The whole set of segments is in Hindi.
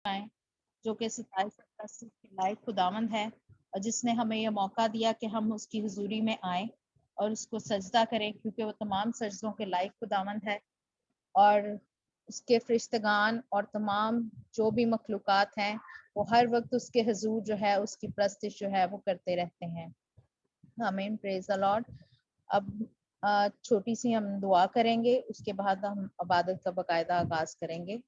आए, जो कि 27 के लायक खुदावंद है और जिसने हमें यह मौका दिया कि हम उसकी हुजूरी में आए और उसको सजदा करें, क्योंकि वो तमाम सजदों के लायक खुदावंद है। और उसके फरिश्तगान और तमाम जो भी मखलूकात हैं वो हर वक्त उसके हुजूर जो है उसकी प्रस्तिश जो है वो करते रहते हैं। आमीन, प्रेज द लॉर्ड। अब छोटी सी हम दुआ करेंगे, उसके बाद हम इबादत का बाकायदा आगाज करेंगे।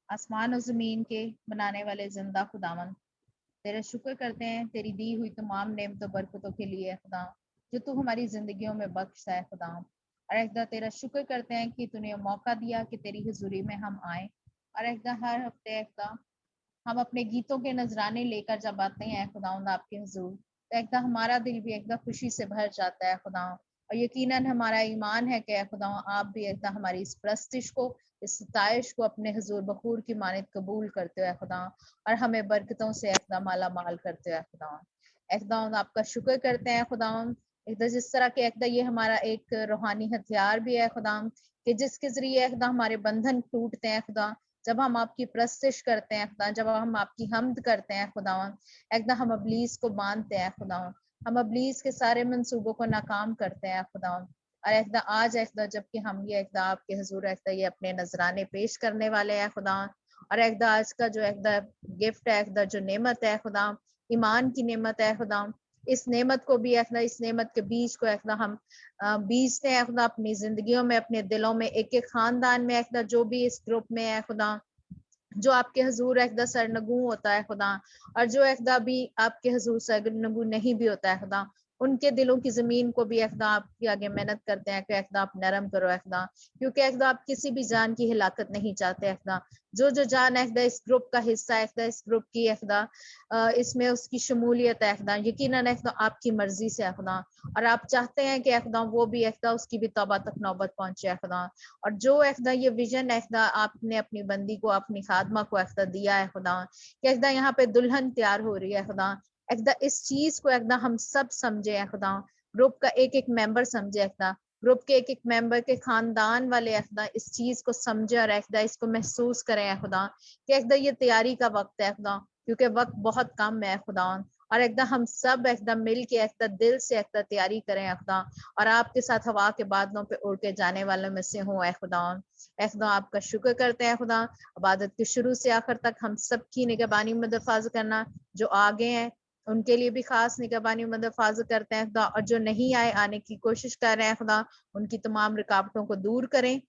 आसमान और ज़मीन के बनाने वाले जिंदा खुदावन, तेरा शुक्र करते हैं तेरी दी हुई तमाम नेमतों बरकतों के लिए खुदा, जो तू हमारी जिंदगियों में बख्शता है खुदा। और एकदा तेरा शुक्र करते हैं कि तूने मौका दिया कि तेरी हुजूरी में हम आए। और एकदा हर हफ्ते एकदा हम अपने गीतों के नजराने लेकर जब आते हैं खुदावंद आपके हुजूर, तो एकदा हमारा दिल भी एकदा खुशी से भर जाता है खुदा। और यकीनन हमारा ईमान है कि खुदा आप भी एकदा हमारी इस प्रस्तिश को, इस सताइश को अपने हुजूर बखूर की मानित कबूल करते हुए खुदा, और हमें बरकतों से एकदा माला माल करते हुए खुदा। एकदा आपका शुक्र करते हैं खुदा, एकदा जिस तरह के एकदा ये हमारा एक रूहानी हथियार भी है खुदा, कि जिसके जरिए एकदा हमारे बंधन टूटते हैं खुदा, जब हम आपकी प्रस्तिश करते हैं खुदा, जब हम आपकी हमद करते हैं खुदावन, एकदम हम अबलीस को बांधते हैं खुदावन, हम अबलीस के सारे मंसूबों को नाकाम करते हैं खुदावन। और एकदम आज एकदम जबकि हम ये एकदम आपके हुजूर एकदम ये अपने नजराने पेश करने वाले हैं खुदा, और एकदम आज का जो एकदम गिफ्ट है, एकदम जो नेमत है खुदा, ईमान की नेमत है खुदा, इस नेमत को भी एकदम, इस नेमत के बीज को एकदम हम बीजते हैं खुदा अपनी जिंदगियों में, अपने दिलों में, एक एक खानदान में एकदम जो भी इस ग्रुप में है खुदा, जो आपके हजूर एकदा सरनगू होता है खुदा, और जो एकदा भी आपके हजूर सरनगू नहीं भी होता है खुदा, उनके दिलों की जमीन को भी एकदा आपके आगे मेहनत करते हैं कि एकदा आप नरम करो एकदा, क्योंकि एकदा आप किसी भी जान की हिलाकत नहीं चाहते एकदा। जो जो जान एकदा इस ग्रुप का हिस्सा एकदा इस ग्रुप की एकदा इसमें उसकी शमूलियत है एकदा, यकीनन एकदा आपकी मर्जी से है खुदा, और आप चाहते हैं कि एकदा वो भी एकदा उसकी भी तौबा तक नौबत पहुंचे एकदा। और जो एकदा ये विजन एकदा आपने अपनी बंदी को, अपनी खादमा को एकदा दिया है खुदा, कि एकदा यहाँ पे दुल्हन तैयार हो रही है खुदा, एकदा इस चीज को एकदा हम सब समझे हैं खुदा, ग्रुप का एक एक मेंबर समझे एकदा, ग्रुप के एक एक मेंबर के खानदान वाले एकदा इस चीज को समझे और एकदा इसको महसूस करें है खुदा, कि एकदा ये तैयारी का वक्त है खुदा, क्योंकि वक्त बहुत कम है खुदा। और एकदम हम सब एकदम मिल के एकदम दिल से एकदम तैयारी करें एकदम, और आपके साथ हवा के बादलों पे उड़ के जाने वालों में से हूँ ए खुदा। ए खुदा आपका शुक्र करते हैं खुदा, इबादत के शुरू से आखिर तक हम सब की निगहबानी मदद फाज करना, जो आगे हैं उनके लिए भी खास निगहबानी मदद फाज करते हैं खुदा, और जो नहीं आए आने की कोशिश कर रहे हैं खुदा, उनकी तमाम रुकावटों को दूर करें।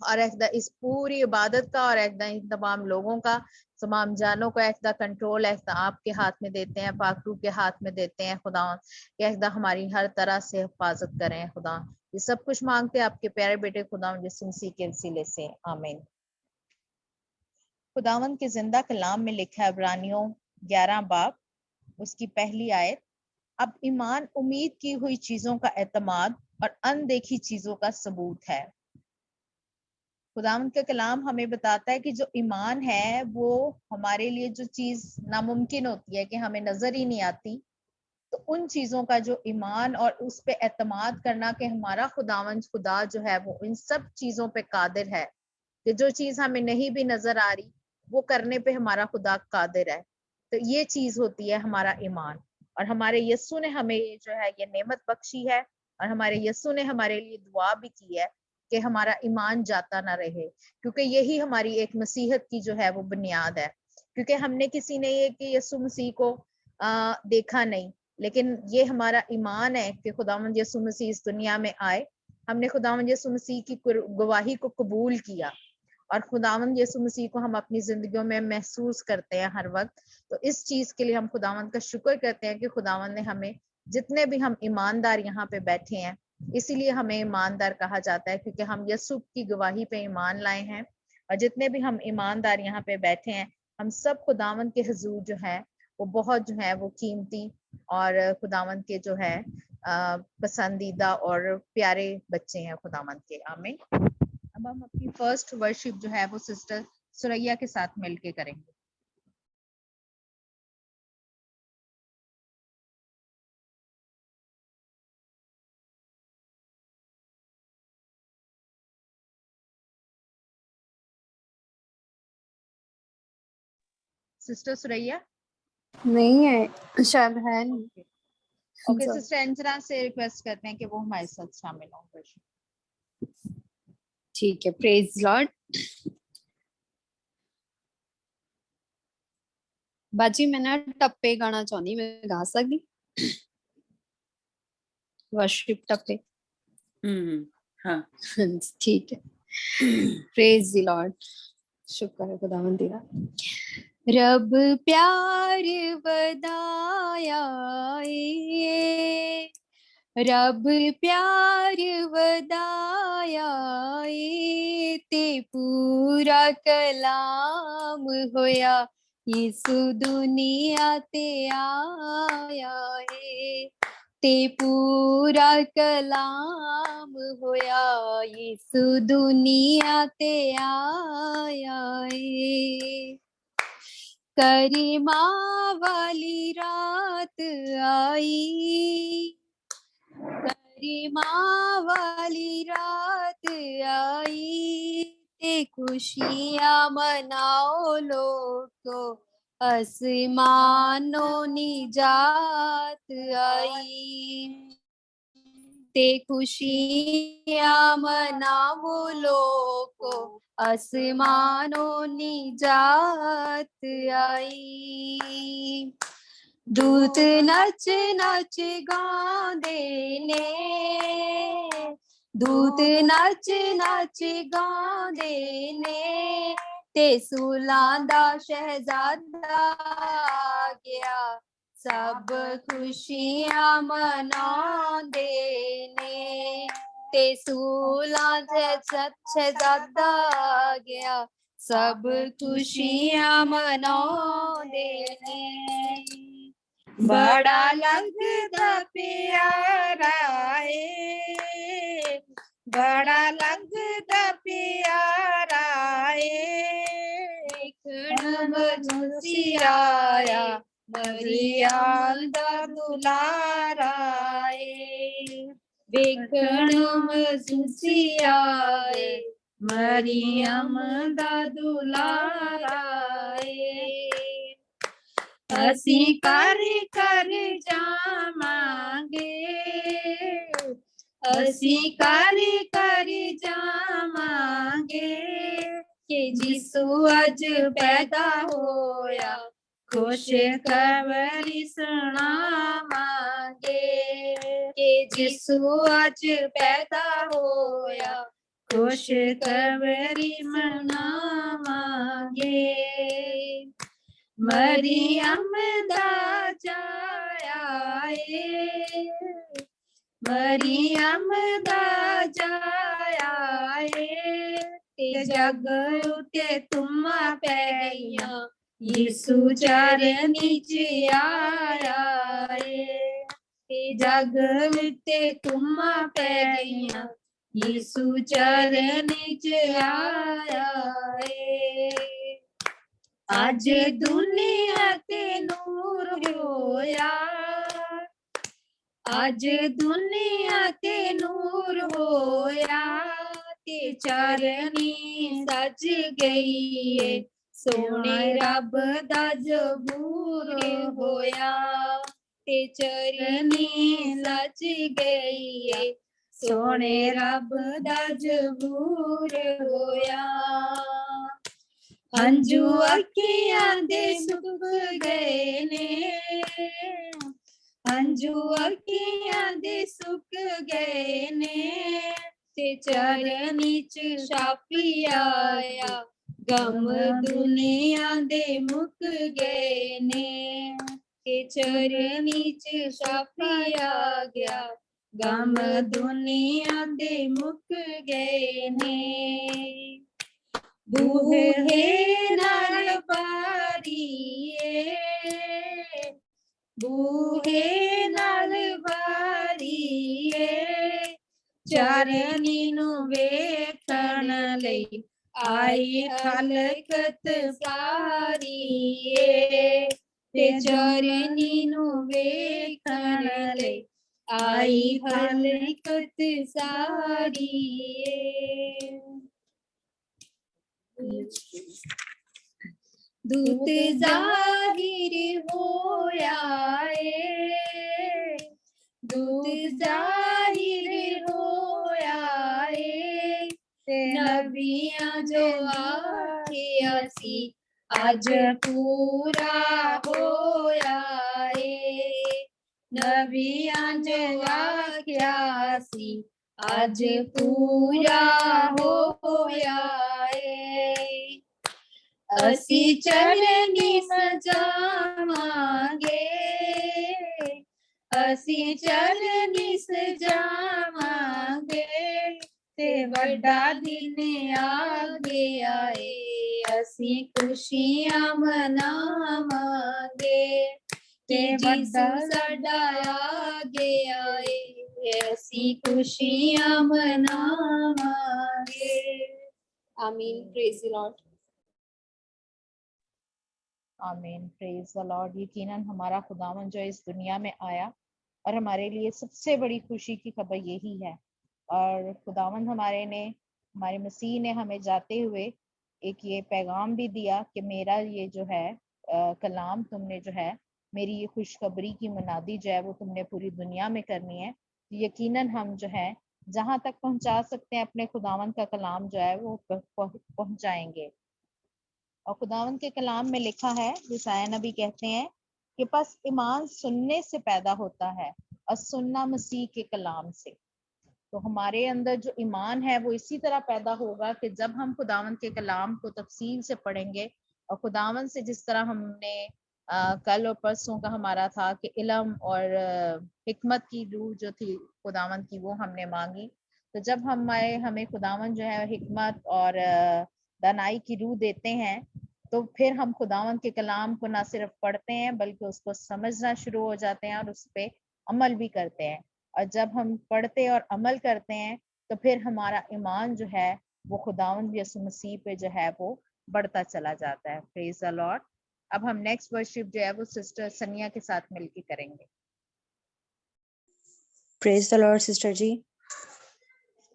और एकदम इस पूरी इबादत का और एकदम इन तमाम लोगों का, तमाम जानों का एकदम कंट्रोल एकदम आपके हाथ में देते हैं, पाकरू के हाथ में देते हैं खुदा, कि एकदम हमारी हर तरह से हिफाजत करें खुदा। ये सब कुछ मांगते हैं आपके प्यारे बेटे खुदा यीशु मसीह के वसीले से, आमीन। खुदावन के जिंदा कलाम में लिखा है, इब्रानियों 11 बाब उसकी पहली आयत, अब ईमान उम्मीद की हुई चीजों का एतमाद और अनदेखी चीजों का सबूत है। खुदावंद का कलाम हमें बताता है कि जो ईमान है वो हमारे लिए जो चीज नामुमकिन होती है कि हमें नजर ही नहीं आती, तो उन चीजों का जो ईमान और उस पे एतमाद करना कि हमारा खुदावंद खुदा जो है वो इन सब चीजों पे कादिर है, कि जो चीज हमें नहीं भी नजर आ रही वो करने पे हमारा खुदा कादिर है। तो ये चीज होती है हमारा ईमान, और हमारे यस्सु ने हमें ये जो है ये नेमत बख्शी है, और हमारे यस्सु ने हमारे लिए दुआ भी की है कि हमारा ईमान जाता ना रहे, क्योंकि यही हमारी एक मसीहत की जो है वो बुनियाद है। क्योंकि हमने किसी ने ये कि यस्सु मसीह को देखा नहीं, लेकिन ये हमारा ईमान है कि खुदावंद यीशु मसीह इस दुनिया में आए, हमने खुदावंद यीशु मसीह की गवाही को कबूल किया, और खुदावंद यीशु मसीह को हम अपनी जिंदगियों में महसूस करते हैं हर वक्त। तो इस चीज के लिए हम खुदावंद का शुक्र करते हैं कि खुदावंद ने हमें, जितने भी हम ईमानदार यहाँ पे बैठे हैं, इसीलिए हमें ईमानदार कहा जाता है क्योंकि हम यीशु की गवाही पे ईमान लाए हैं। और जितने भी हम ईमानदार यहाँ पे बैठे हैं, हम सब खुदावंद के हुजूर जो है वो बहुत जो है वो कीमती और खुदावंद के जो है पसंदीदा और प्यारे बच्चे हैं खुदावंद के, आमीन। अब हम अपनी फर्स्ट वर्शिप जो है वो सिस्टर सुरैया के साथ मिलके करेंगे। सिस्टर सुरैया नहीं है, शायद है नहीं। ओके, सिस्टर अंजना से रिक्वेस्ट करते हैं कि वो हमारे साथ शामिल हों। ठीक है, प्रेज लॉर्ड। बाजी मैं ना टप्पे गाना चाहनी, मैं गा सकती? वर्शिप टप्पे। हाँ ठीक है। प्रेज द लॉर्ड, शुक्र है खुदावंद तेरा। रब प्यार वदाया ए, रब प्यार वदाया ए, ते पूरा कलाम होया, यीशु दुनिया ते आया है, ते पूरा कलाम होया, यीशु दुनिया ते आया है। करीमा वाली रात आई, करीमा वाली रात आई, ते खुशियाँ मनाओ लोगो, आसमानों निजात आई, ते खुशियाँ मनाओ लोगो, आसमानों निजात आई। दूत नच नच गांदे ने, दूत नच नच गांदे ने, ते सुलां दा शहजादा आ गया, सब खुशियां मनांदे ने, ते सुलां दा शहजादा आ गया, सब खुशियां मनांदे ने। बड़ा लगदा प्यारा ए, बड़ा लगदा प्यारा ए, देखण मजूसी आया, मरियम दा दुलारा ए, देखण मजूसी आए, मरियम दा दुलारा ए। असी कर कर जावांगे, असी कर कर जावांगे, कि जिसू अज पैदा होया, खुश खबरी सुनावांगे, कि जिसू अज पैदा होया, खुश खबरी मनावांगे। मरियम दा जाया ए, मरियम दा जाया ए, ते जग उते तुमा पै गईयां, यीशु चरनी च आया ए, ते जग उते तुमा पै गईयां, यीशु चरनी च आया ए। आज दुनिया ते नूर होया, आज दुनिया ते नूर होया, ते चरनी सज गई है, सोने रब दा जबूर होया, ते चरनी सज गई है, सोने रब दा जबूर होया। हंजू अखियां दे सुख गए ने, हंजू अखियां दे सुख गए ने, ते चरनी च शाफी आया, गम दुनिया दे मुक गए ने, ते चरनी च शाफी आ गया, गम दुनिया दे मुक गए ने। बूहे नाल बारिए, बूहे नाल बारिए, चरनी नू वेखण लई आई खलकत सारी ए, ते चरनी नू वेखण लई आई खलकत सारी ए। दूत जाहिर होया है, दूत जाहिर होया है, नबियां जो आखिया सी आज पूरा होया है, नबियां जो आखिया सी आज पूरा होया है। असी चरनी सजावांगे, असी चरनी सजावांगे, ते वड्डा दिन आ गया है, असी खुशियां मनावांगे, ते यीशु साडा आ गया है, असी खुशियां मनावांगे। आमीन। Praise the lord. आमीन। Praise the lord. यकीनन हमारा खुदावन जो इस दुनिया में आया और हमारे लिए सबसे बड़ी खुशी की खबर यही है। और खुदावन हमारे मसीह ने हमें जाते हुए एक ये पैगाम भी दिया कि मेरा ये जो है कलाम तुमने जो है, मेरी ये खुशखबरी की मुनादी जो है वो तुमने पूरी दुनिया में करनी है। यकीनन हम जो है जहाँ तक पहुँचा सकते हैं अपने खुदावन का कलाम जो है वो पहुँचाएंगे। और खुदावन के कलाम में लिखा है, यशायाह नबी कहते हैं कि बस ईमान सुनने से पैदा होता है और सुनना मसीह के कलाम से। तो हमारे अंदर जो ईमान है वो इसी तरह पैदा होगा कि जब हम खुदावन के कलाम को तफसील से पढ़ेंगे और खुदावन से जिस तरह हमने कल और परसों का हमारा था कि इल्म और हिकमत की रूह जो थी खुदावन की वो हमने मांगी। तो जब हमें खुदावन जो है हिकमत और दानाई की रूह देते हैं तो फिर हम खुदावन के कलाम को ना सिर्फ पढ़ते हैं बल्कि उसको समझना शुरू हो जाते हैं और उस पर अमल भी करते हैं। और जब हम पढ़ते और अमल करते हैं तो फिर हमारा ईमान जो है वो खुदावंद यीशु मसीह पे जो है वो बढ़ता चला जाता है। Praise the Lord. अब हम नेक्स्ट वर्शिप जो है वो सिस्टर सनिया के साथ मिलकर करेंगे। प्रेज द लॉर्ड सिस्टर जी।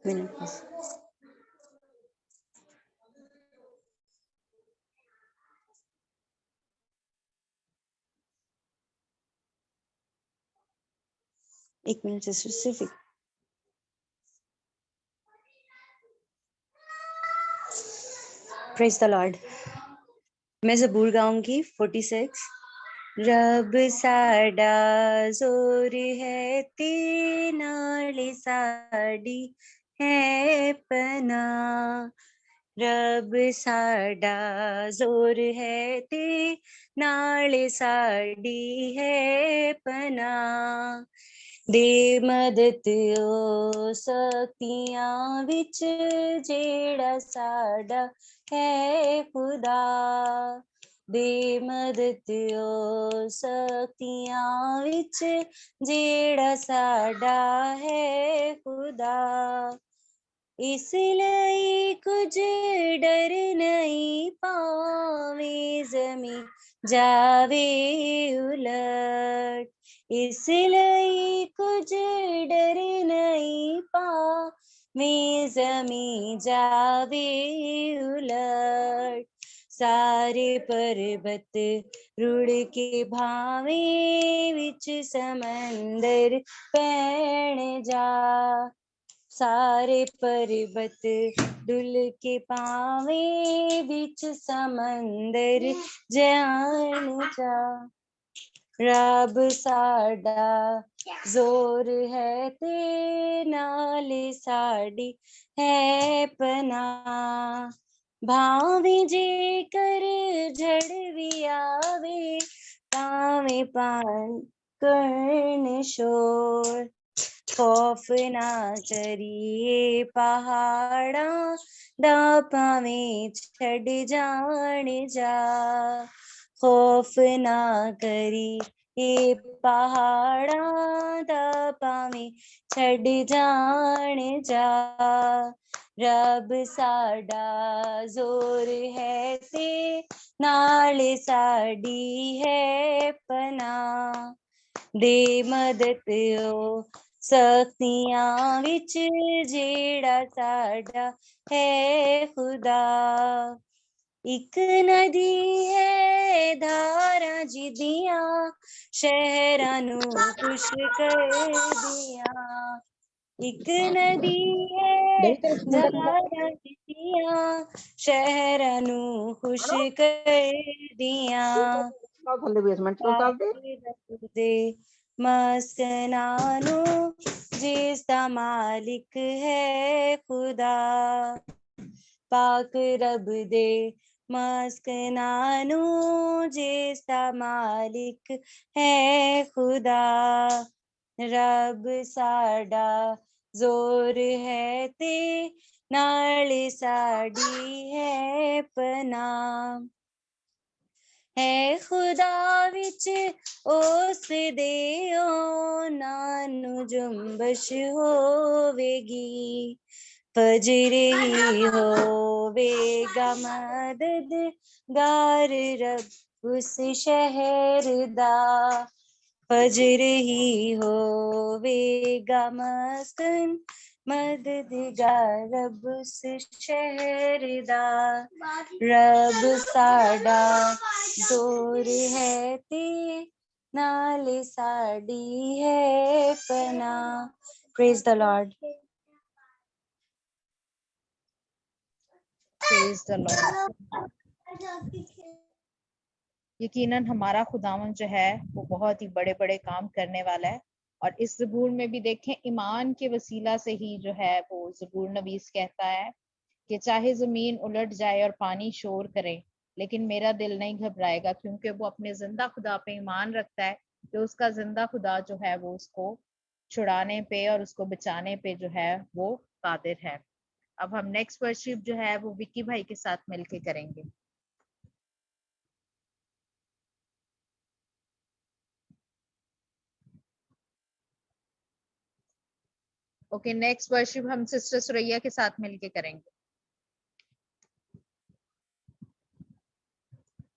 Minute please. एक मिनट सिस्टर, सिर्फ प्रेज द लॉर्ड। मैं ज़बूर गाऊंगी 46। रब साडा जोर है ते नाल साडी है पना, रब साडा जोर है ते नाल साडी है पना, दे मदद ओ शक्तियां विच जेड़ा साडा है खुदा, दे मदद ओ शक्तियां विच जेड़ा साडा है खुदा, इसलिए कुछ डर नहीं पावे जमी जावे उलट, इसलिए कुछ डर नहीं पावे जमी जावे उलट, सारे पर्वत रुड़ के भावे विच समंदर पैण जा, सारे पर्वत डुल के पावे बिच समंदर जान जा, रब साडा जोर है ते नाल साडी है पना, भावे जे कर झड़ भी आवे पावे पान कर्ण शोर, खौफ ना करिए पहाड़ा दा पावे छड़ जान जा, खौफ ना करी ये पहाड़ा दा पावे छड़ जान जा, रब साडा जोर है ते नाल साडी है पना, दे मदद ओ शक्तियां विच जेड़ा साडा है खुदा, एक नदी है धारा जी दिया शहरां नू खुश कर दिया एक नदी है धारा जी दिया शहरां नू खुश कर दिया दे मस्कनानू जिसका मालिक है खुदा पाक रब दे मस्कनानू जिसका मालिक है खुदा रब साडा जोर है ते नाल साडी है पनाह है खुदा विच उस दे नानू जुम्बश होवेगी फजर ही होवेगा मददगार रब उस शहर दा फजर ही होवेगा मस्कन मददगार रब उस शहर दा रब साडा जोर है ते नाल साडी है पनाह praise the Lord praise the lord. यकीनन हमारा खुदावन जो है वो बहुत ही बड़े बड़े काम करने वाला है और इस ज़बूर में भी देखें ईमान के वसीला से ही जो है वो ज़बूर नवीस कहता है कि चाहे ज़मीन उलट जाए और पानी शोर करे लेकिन मेरा दिल नहीं घबराएगा क्योंकि वो अपने जिंदा खुदा पे ईमान रखता है कि उसका जिंदा खुदा जो है वो उसको छुड़ाने पे और उसको बचाने पे जो है वो कादिर है। अब हम नेक्स्ट वर्शिप जो है वो विक्की भाई के साथ मिलके करेंगे। ओके, नेक्स्ट वर्शिप हम सिस्टर सुरैया के साथ मिलके करेंगे।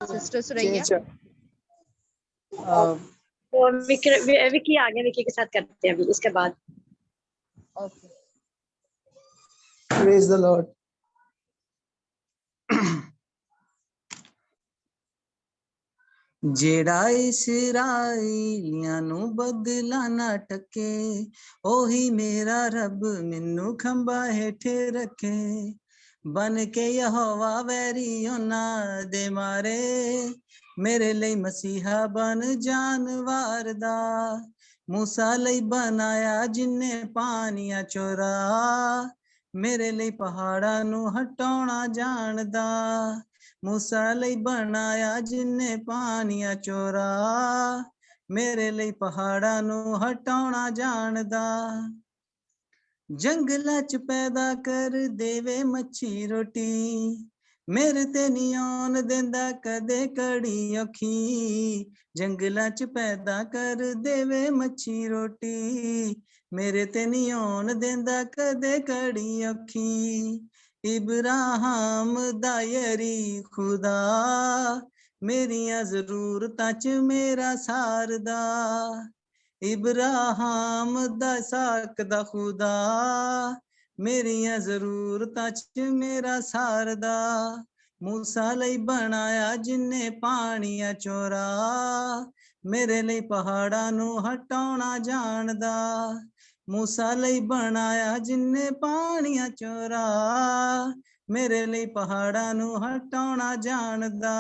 सिस्टर सुरैया और विकी आगे विकी के साथ करते हैं अभी इसके बाद। Okay, praise the Lord. जेड़ा इसराइलियां नू बदला ना टके ओही मेरा रब मैनू खंबा हेठ रखे बन के यहोवा वैरी उन्हां दे मारे मेरे लिए मसीहा बन जानवर दा मूसा लई बनाया जिन्ने पानिया चोरा मेरे लिए पहाड़ा नू हटाउणा जानदा मूसा लई बनाया जिन्ने पानिया चोरा मेरे लिए पहाड़ा नू हटाउणा जानदा जंगलां च पैदा कर देवे मच्छी रोटी मेरे ते नी आउण देंदा कदे कड़ी औखी जंगलां च पैदा कर देवे मच्छी रोटी मेरे ते नी आउण देंदा कदे कड़ी औखी इब्राहिम दा यारी खुदा मेरियां जरूरतां च मेरा सारदा इब्राहिम दा इसहाक दा खुदा मेरियां जरूरतां च मेरा सारदा मूसा लई बनाया जिन्ने पानिया चोरा मेरे लिए पहाड़ा नू हटाउणा जानदा मूसा लई बनाया जिन्ने पानिया चोरा मेरे लिए पहाड़ा नू हटाउणा जानदा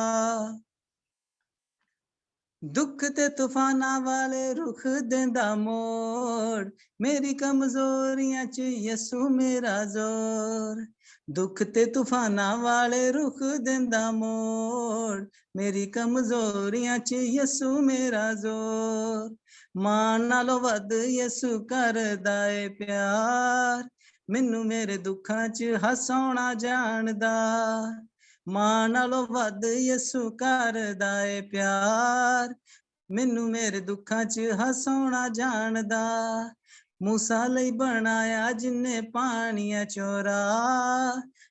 दुख ते तूफाना वाले रुख देंदा मोड़ मेरी कमजोरियां च यसू मेरा जोर दुख ते तूफाना वाले रुख देंदा मोड़ मेरी कमजोरियां च यसू मेरा जोर मां नालों वध यसू करदा ए प्यार मैनू मेरे दुखां च हसाउणा जानदा मां नालों वध यसू करदा ए प्यार मैनू मेरे दुखां च हसाउणा जानदा मूसा लई बनाया जिन्ने पानिया चोरा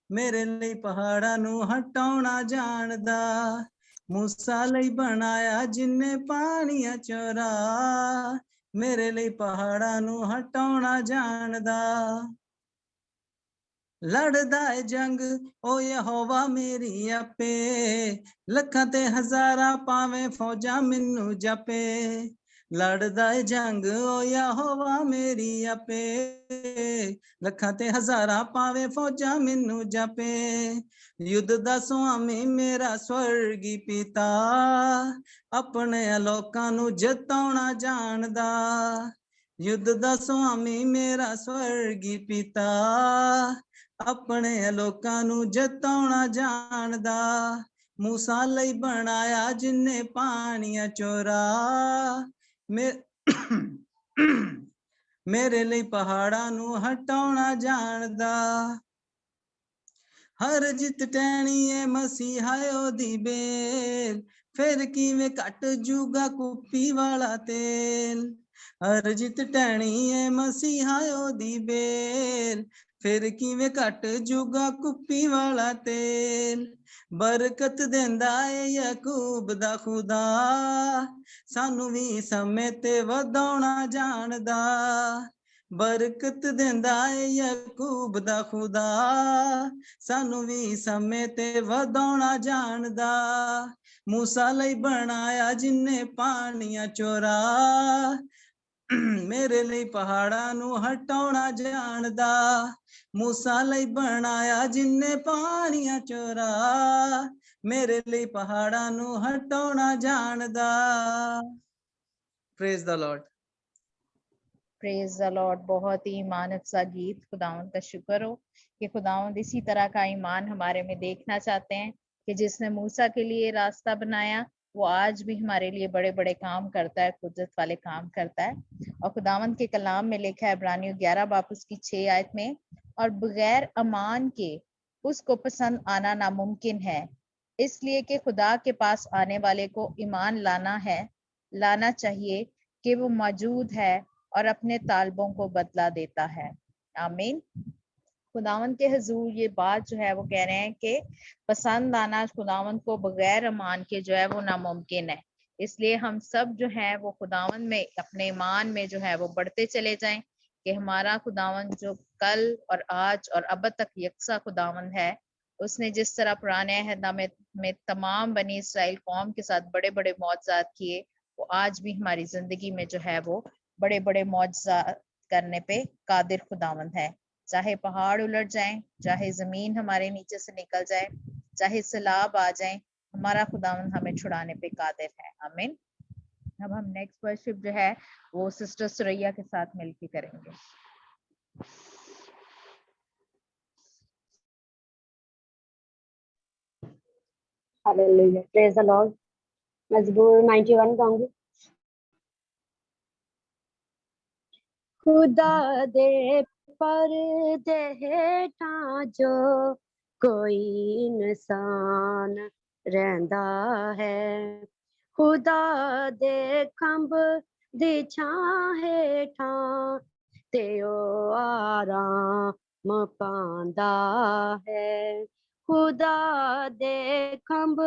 मेरे लिए पहाड़ा नू हटाउणा जानदा मूसा लई बनाया जिन्ने पानिया चोरा मेरे लिए पहाड़ा नू हटाउणा जानदा लड़दा है जंग ओ यहोवा मेरी आपे, लखां ते हजारा पावे फौजा मिन्नू जापे। लड़दा है जंग ओ यहोवा मेरी आपे, लखां ते हजारा पावे फौजा मिन्नू जापे। युद्ध दा स्वामी मेरा स्वर्गी पिता, अपने लोकां नू जताउणा जाणदा। युद्ध दा स्वामी मेरा स्वर्गी पिता, अपने लोकां नू जताउणा जाणदा। मूसा लई बनाया जिन्ने पानियां चोरा, मेरे ਲਈ ਪਹਾੜਾਂ ਨੂੰ ਹਟਾਉਣਾ ਜਾਣਦਾ। ਹਰ ਜਿੱਤ ਟਹਿਣੀ ਏ ਮਸੀਹਾ ਉਹਦੀ ਬੇਲ, ਫਿਰ ਕਿਵੇਂ ਘਟ ਜੂਗਾ ਕੁੱਪੀ ਵਾਲਾ ਤੇਲ। ਹਰ ਜਿੱਤ ਟਹਿਣੀ ਏ ਮਸੀਹਾ ਉਹਦੀ ਬੇਲ, ਫਿਰ ਕਿਵੇਂ ਘਟ ਜੂਗਾ ਕੁੱਪੀ ਵਾਲਾ ਤੇਲ। ਬਰਕਤ ਦਿੰਦਾ ਏ ਯਾਕੂਬ ਦਾ ਖੁਦਾ, ਸਾਨੂੰ ਵੀ ਸਮੇਂ ਤੇ ਵਧਾਉਣਾ ਜਾਣਦਾ। ਬਰਕਤ ਦਿੰਦਾ ਏ ਯਾਕੂਬ ਦਾ ਖੁਦਾ, ਸਾਨੂੰ ਵੀ ਸਮੇਂ ਤੇ ਵਧਾਉਣਾ ਜਾਣਦਾ। ਮੂਸਾ ਲਈ ਬਣਾਇਆ ਜਿੰਨੇ ਪਾਣੀਆਂ ਚੋਰਾ, ਮੇਰੇ ਲਈ ਪਹਾੜਾਂ ਨੂੰ ਹਟਾਉਣਾ ਜਾਣਦਾ। ਮੂਸਾ ਲਈ ਬਣਾਇਆ ਜਿੰਨੇ ਪਾਣੀਆਂ ਚੋਰਾ, ਮੇਰੇ ਲਈ ਪਹਾੜਾਂ ਨੂੰ ਹਟਾਉਣਾ ਜਾਣਦਾ। Praise the Lord. Praise the Lord. बहुत ही ईमान अफसा गीत। खुदावंद का शुक्र हो कि खुदावंद इसी तरह का ईमान हमारे में देखना चाहते हैं कि जिसने मूसा के लिए रास्ता बनाया वो आज भी हमारे लिए बड़े बड़े काम करता है, कुदरत वाले काम करता है। और खुदावंद के कलाम में लिखा है इब्रानियों 11 बाब उसकी 6 आयत में, और बगैर अमान के उसको पसंद आना नामुमकिन है, इसलिए कि खुदा के पास आने वाले को ईमान लाना चाहिए कि वो मौजूद है और अपने तालबों को बदला देता है। आमीन। खुदावंद के हुजूर ये बात जो है वो कह रहे हैं कि पसंद आना खुदावंद को बगैर ईमान के जो है वो नामुमकिन है। इसलिए हम सब जो है वो खुदावंद में अपने ईमान में जो है वो बढ़ते चले जाएं कि हमारा खुदावंद जो कल और आज और अब तक यकसा खुदावंद है, उसने जिस तरह पुराने अहद में तमाम बनी इसराइल कौम के साथ बड़े बड़े मौजज़ात किए, वो आज भी हमारी जिंदगी में जो है वो बड़े बड़े मौजज़ात करने पे कादिर खुदावंद है। चाहे पहाड़ उलट जाएं, चाहे जमीन हमारे नीचे से निकल जाए, चाहे सैलाब आ जाए, हमारा खुदावंद हमें छुड़ाने पे कादिर है। आमीन। अब हम नेक्स्ट वर्शिप जो है वो सिस्टर सुरैया के साथ मिलकर करेंगे। Hallelujah, praise the Lord. मजबूर 91 गाऊंगी। खुदा दे पर्दे हेठां जो कोई इंसान रहंदा है, खुदा दे खंभ दी छां हेठां ते ओ आराम पांदा है। खुदा दे खंभ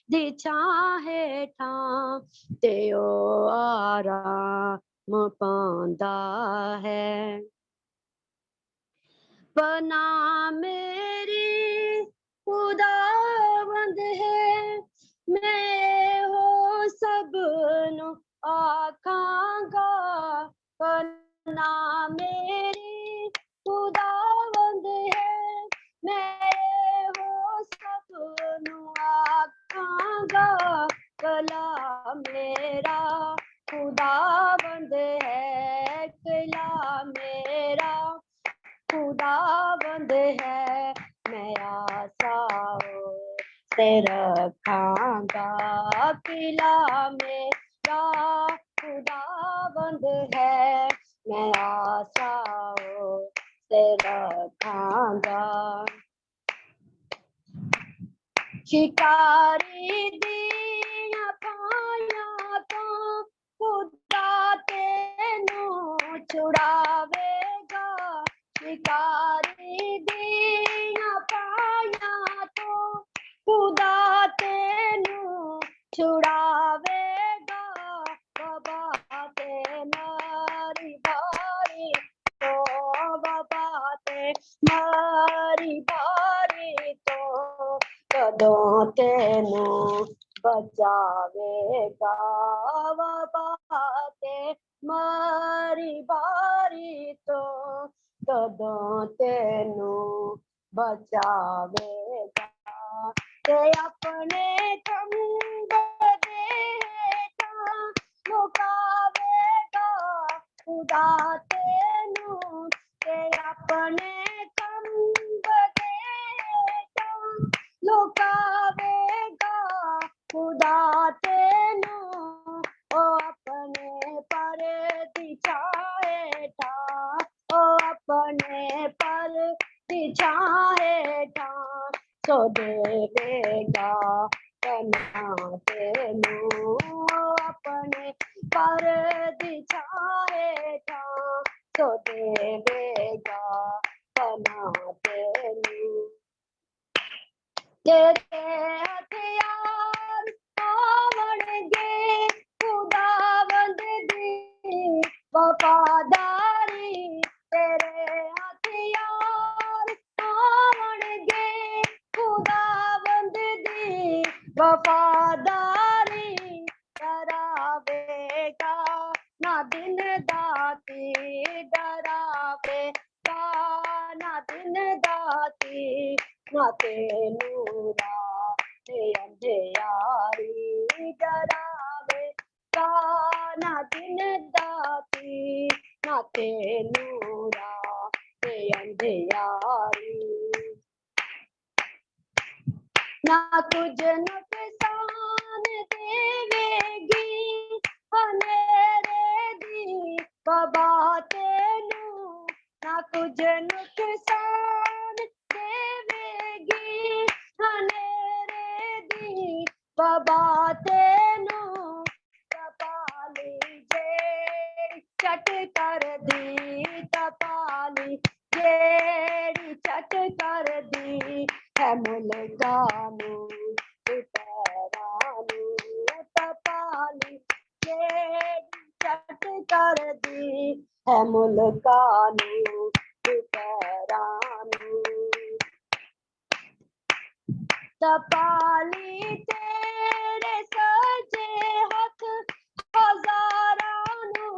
दी छां हेठां ते ओ आराम पांदा है। पना मेरी खुदावंद है, मैं हो सबनों आखांगा। पना मेरी खुदावंद है, मैं हो सबनों आखांगा। कला मेरा खुदावंद है, कला मेरा खुदावंद है, मैं आसाओं से रखांगा। किला मेरा खुदावंद है, मैं आसाओं से रखांगा। शिकारी दिया पाया तो खुदा तेनू छुड़ावेगा। शिकारी दिया पाया तो खुदा तेनू छुड़ावेगा। बाबा ते मारी भारी तो बाबा ते मारी तेनू बचावेगा वबा ते मारी बारी तो कदों तेनू बचावेगा ते अपने खंभ दे हेठां लुकावेगा खुदा तेनू ते अपने खंभ दे हेठां लुकावेगा खुदा तेनू ओ अपने पर दी छां हेठां ओ अपने पर दी छां हेठां सो देवेगा कना तेनू अपने पर दी छां हेठां सो देवेगा कना तेनू तेरे हथियार आवणगे खुदावंद दी वफादारी तेरे हथियार आवणगे खुदावंद दी वफादारी डरावेगा ना दिन दाती डरावेगा ना दिन दाती ना तेनू राते अंधियारी डरावेगा ना दिन दाती ना तेनू राते अंधियारी ना कुछ नुकसान देवेगी हनेरे दी बाबा तेनू ना कुछ नुकसान देवेगी हनेरे दी बाबा तेनू तपाली जे चट कर दी तपाली जेड़ी चट कर दी है मुलगानू पैरानू तपाली जेड़ी चट कर दी है मुलगानू पैरानू तपाली तेरे सजे हथ हजारानू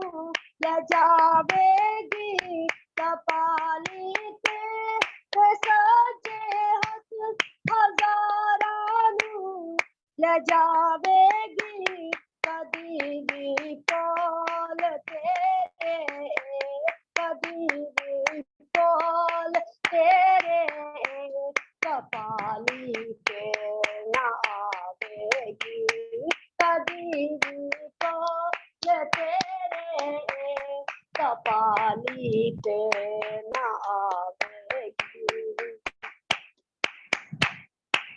ले जावेगी तपाली तेरे सजे हथ हजारानू ले जावेगी कदी भी कोल तेरे कदी भी कोल तेरे कपाली के ना आवेगी कदी भी कोल तेरे कपाली के ना आवेगी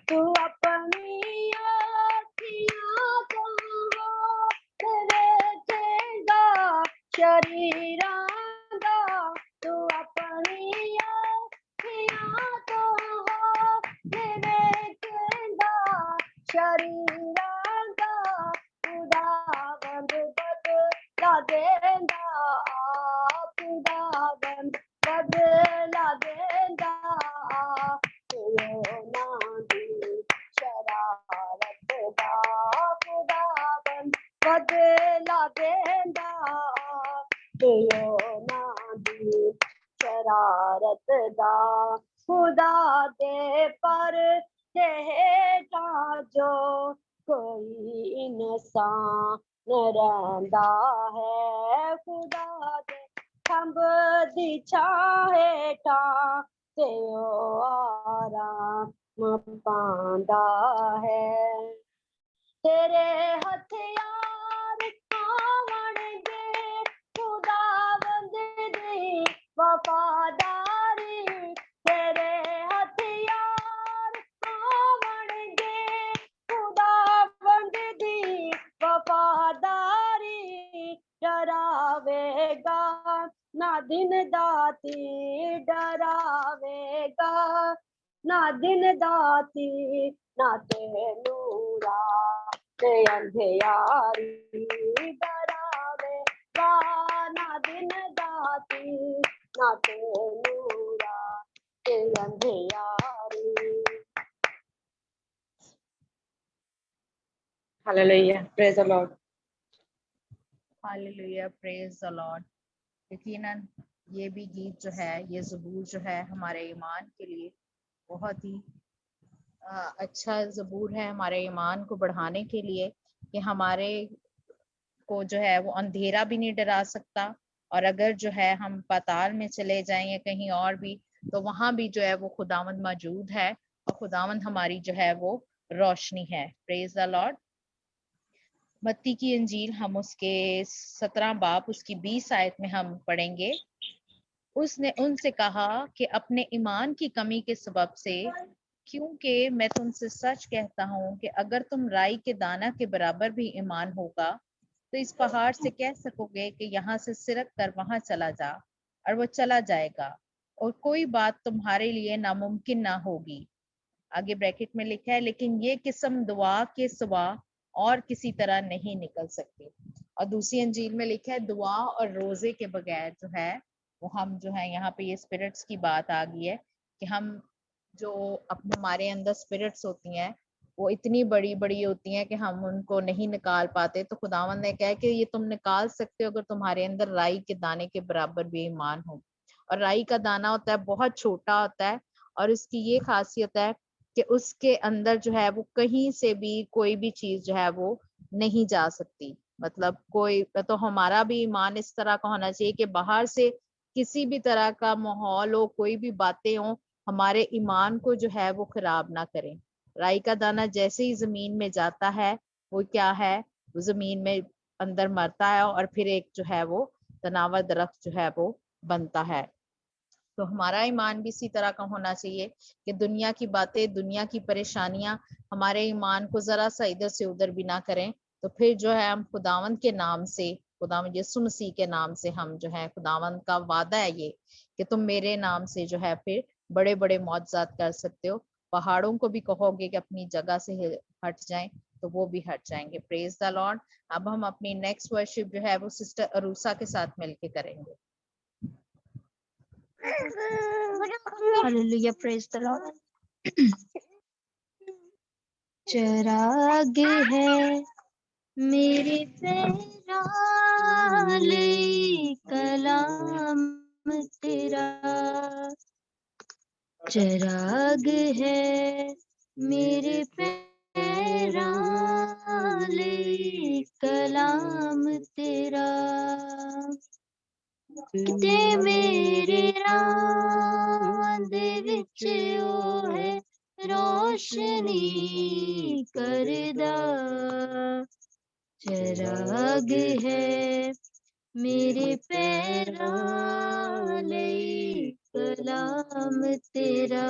तू अपनी आँखियाँ तो देखेगा शरीरां दा तू अपनी आँखियाँ तो देखेगा शरीरां दा खुदावंद बदला देंदा खुदावंद बदला देंदा ना दी शरारत दा खुदावंद बदला देंदा ना दी शरारत दा खुदा दे पर देता जो कोई इंसान रंदा है खुदा दे खंभ दी छां हेठां ते ओ आराम पांदा है तेरे हथियार आवणगे खुदावंद दी वफादारी तेरे हथियार आवणगे खुदावंद दी वफादारी डरावेगा ना दिन दाती डरावेगा ना दिन दाती ना तेनू राते अंधियारी डरावेगा ना दिन दाती ना तेनू राते अंधियारी hallelujah, praise the lord. Hallelujah, praise the lord. यकीनन ये भी गीत जो है, ये ज़बूर जो है हमारे ईमान के लिए बहुत ही अच्छा ज़बूर है, हमारे ईमान को बढ़ाने के लिए, कि हमारे को जो है वो अंधेरा भी नहीं डरा सकता, और अगर जो है हम पाताल में चले जाएं या कहीं और भी, तो वहां भी जो है वो खुदावंद मौजूद है, और खुदावंद हमारी जो है वो रोशनी है। Praise the Lord. मत्ती की इंजील हम उसके 17 बाब उसकी 20 आयत में हम पढ़ेंगे। उसने उनसे कहा कि अपने ईमान की कमी के सबब से, क्योंकि मैं तुमसे सच कहता हूँ कि अगर तुम राई के दाना के बराबर भी ईमान होगा, तो इस पहाड़ से कह सकोगे कि यहाँ से सिरक कर वहां चला जा, और वो चला जाएगा, और कोई बात तुम्हारे लिए नामुमकिन ना होगी। आगे ब्रैकेट में लिखा है, लेकिन ये किस्म दुआ के सिवा और किसी तरह नहीं निकल सकती। और दूसरी अंजील में लिखा है, दुआ और रोजे के बगैर जो है वो हम जो है, यहाँ पे ये स्पिरिट्स की बात आ गई है, कि हम जो अपने हमारे अंदर स्पिरिट्स होती हैं वो इतनी बड़ी बड़ी होती हैं कि हम उनको नहीं निकाल पाते। तो खुदावंद ने कहा कि ये तुम निकाल सकते हो अगर तुम्हारे अंदर राई के दाने के बराबर भी ईमान हो। और राई का दाना होता है, बहुत छोटा होता है, और इसकी ये खासियत है कि उसके अंदर जो है वो कहीं से भी कोई भी चीज जो है वो नहीं जा सकती। मतलब कोई तो हमारा भी ईमान इस तरह का होना चाहिए कि बाहर से किसी भी तरह का माहौल हो, कोई भी बातें हो, हमारे ईमान को जो है वो खराब ना करें। राई का दाना जैसे ही जमीन में जाता है, वो क्या है, वो जमीन में अंदर मरता है, और फिर एक जो है वो तनावर दरख्त जो है वो बनता है। तो हमारा ईमान भी इसी तरह का होना चाहिए कि दुनिया की बातें, दुनिया की परेशानियां हमारे ईमान को जरा सा इधर से उधर भी ना करें। तो फिर जो है हम खुदावंद के नाम से, खुदावंद यीशु मसीह के नाम से, हम जो है, खुदावंद का वादा है ये कि तुम मेरे नाम से जो है फिर बड़े बड़े मौजज़ात कर सकते हो। पहाड़ों को भी कहोगे कि अपनी जगह से हट जाएं, तो वो भी हट जाएंगे। Praise the Lord. अब हम अपनी नेक्स्ट वर्शिप जो है वो सिस्टर अरूसा के साथ मिलके करेंगे। Hallelujah, praise the lord. चिराग है मेरे पैराले कलाम तेरा, चिराग है मेरे पैराले कलाम तेरा, ते मेरे राह दे विच ओ है रोशनी करदा, चिराग है मेरे पैरां लई कलाम तेरा,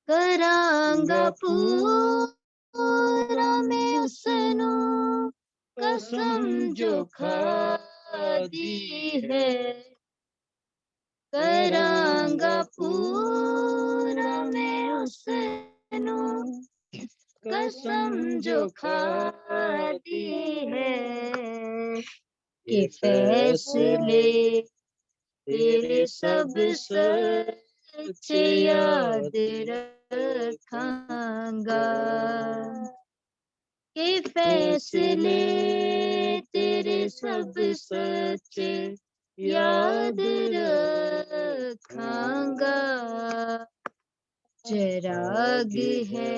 करांगा पूरा मैं उसनू कसम जो खादी है, करांगा पूरा मैं उसनू कसम जो खादी है, कि फैसले तेरे सब सच्चे याद रखांगा, के फैसले तेरे सब सच्चे याद रखांगा, चिराग है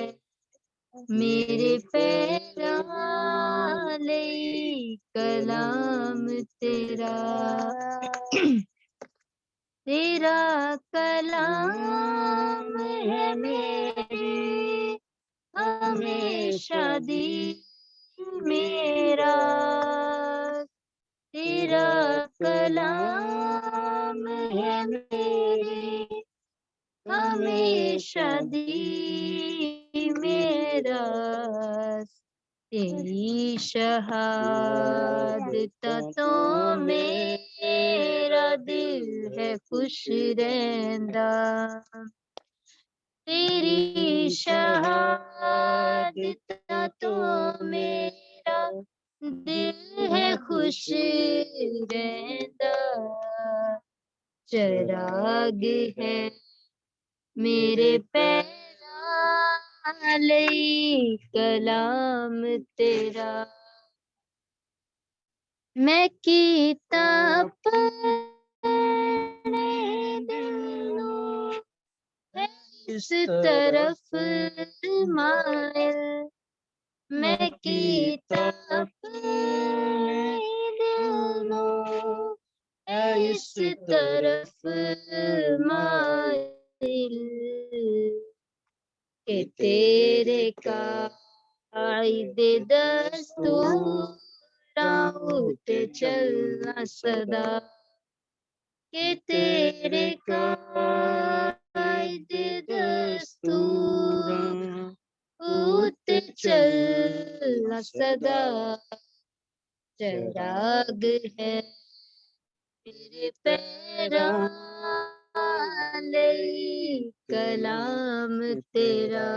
मेरे पैरां लई कलाम तेरा, तेरा कलाम है मेरी हमेशा दी मेरा, तेरा कलाम है मेरी हमेशा दी मेरा, तेरी शहादत तो मेरा दिल है खुश रहंदा, तेरी शहादत तो मेरा दिल है खुश रहंदा, चिराग है मेरे पैरां अलई कलाम तेरा मैं कीता पढ़ने दिलों है इस तरफ मायल मैं कीता पढ़ने दिलों है इस तरफ मायल के तेरे कायदे दस्तूर राउते चलना सदा के तेरे कायदे दस्तूर राउते चलना सदा चिराग है तेरे पैरों ਲਈ ਕਲਾਮ ਤੇਰਾ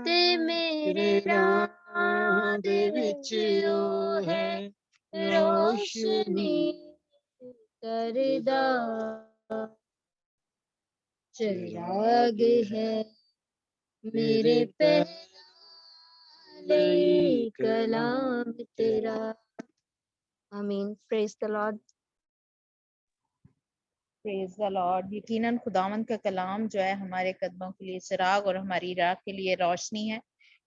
ਤੇ ਮੇਰੇ ਰਾਹ ਦੇ ਵਿੱਚ ਉਹ ਹੈ ਰੋਸ਼ਨੀ ਕਰਦਾ ਚਿਰਾਗ ਹੈ ਮੇਰੇ ਪੈਰਾਂ ਲਈ ਕਲਾਮ ਤੇਰਾ आमीन praise the Lord praise the lord. यकीनन खुदावंद का कलाम जो है हमारे कदमों के लिए चिराग और हमारी राह के लिए रोशनी है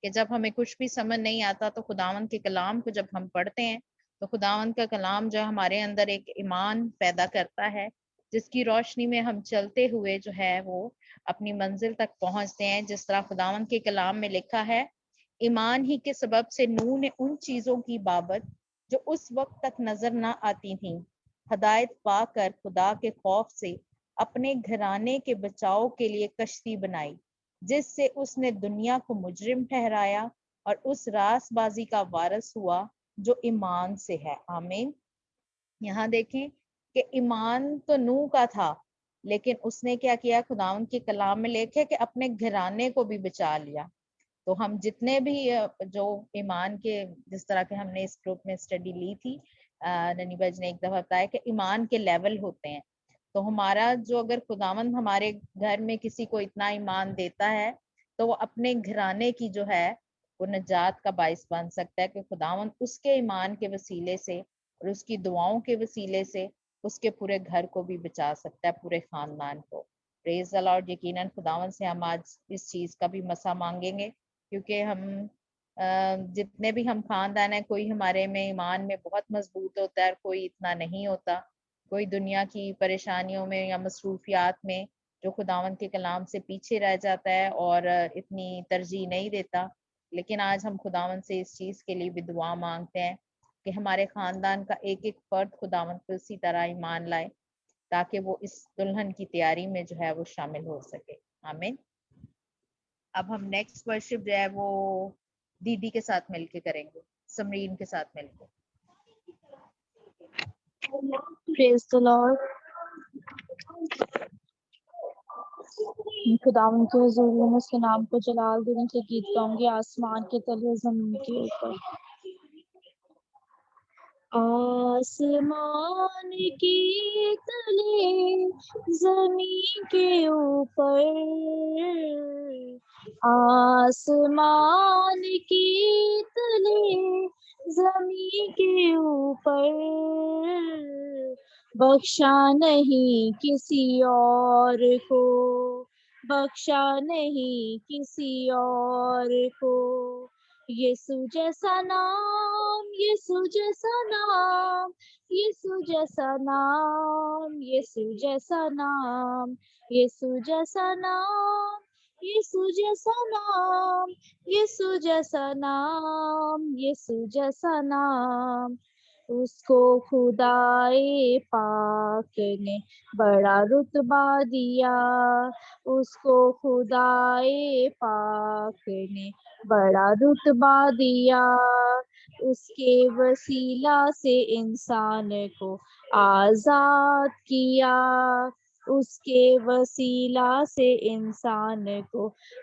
कि जब हमें कुछ भी समझ नहीं आता तो खुदावंद के कलाम को जब हम पढ़ते हैं तो खुदावंद का कलाम जो हमारे अंदर एक ईमान पैदा करता है जिसकी रोशनी में हम चलते हुए जो है वो अपनी मंजिल तक पहुंचते हैं। जिस तरह खुदावंद के कलाम में लिखा है, ईमान ही के सबब से नूह ने उन चीजों की बाबत जो उस वक्त तक नजर ना आती थी हदायत पाकर खुदा के खौफ से अपने घराने के बचाव के लिए कश्ती बनाई, जिससे उसने दुनिया को मुजरिम ठहराया और उस रासबाजी का वारिस हुआ जो ईमान से है। आमीन। यहाँ देखें कि ईमान तो नूह का था, लेकिन उसने क्या किया, खुदावन के कलाम में लिखे कि अपने घराने को भी बचा लिया। तो हम जितने भी जो ईमान के, जिस तरह के हमने इस ग्रुप में स्टडी ली थी, ननीबाज ने एक दफा बताया कि ईमान के लेवल होते हैं। तो हमारा जो, अगर खुदावंद हमारे घर में किसी को इतना ईमान देता है तो वो अपने घराने की जो है वो नजात का बाइस बन सकता है कि खुदावंद उसके ईमान के वसीले से और उसकी दुआओं के वसीले से उसके पूरे घर को भी बचा सकता है, पूरे खानदान को। Praise the lord. यकीनन खुदावंद से हम आज इस चीज का भी मसा मांगेंगे, क्योंकि हम जितने भी हम खानदान है, कोई हमारे में ईमान में बहुत मजबूत होता है और कोई इतना नहीं होता। कोई दुनिया की परेशानियों में या मसरूफियात में जो खुदावंद के कलाम से पीछे रह जाता है और इतनी तरजीह नहीं देता। लेकिन आज हम खुदावंद से इस चीज के लिए भी दुआ मांगते हैं कि हमारे खानदान का एक एक फर्द खुदावंद को इसी तरह ईमान लाए ताकि वो इस दुल्हन की तैयारी में जो है वो शामिल हो सके। आमीन। अब हम नेक्स्ट वर्शिप जो है वो दीदी के साथ मिलके करेंगे, समरीन के साथ मिलकर। Praise the Lord. खुदावन के हुजूर में उसके नाम को जलाल देने के गीत गाऊंगी, आसमान के तले जमीन के ऊपर। आसमान के तले जमीन के ऊपर, आसमान के तले जमीन के ऊपर, बख्शा नहीं किसी और को, बख्शा नहीं किसी और को, यीशु जैसा नाम, यीशु जैसा नाम, यीशु जैसा नाम, यीशु जैसा नाम, यीशु जैसा नाम, यीशु जैसा नाम, यीशु जैसा नाम, यीशु जैसा नाम। उसको खुदाए पाक ने बड़ा रुतबा दिया, उसको खुदाए पाक ने बड़ा रुतबा दिया, उसके वसीला से इंसान को आजाद किया, उसके वसीला से इंसान को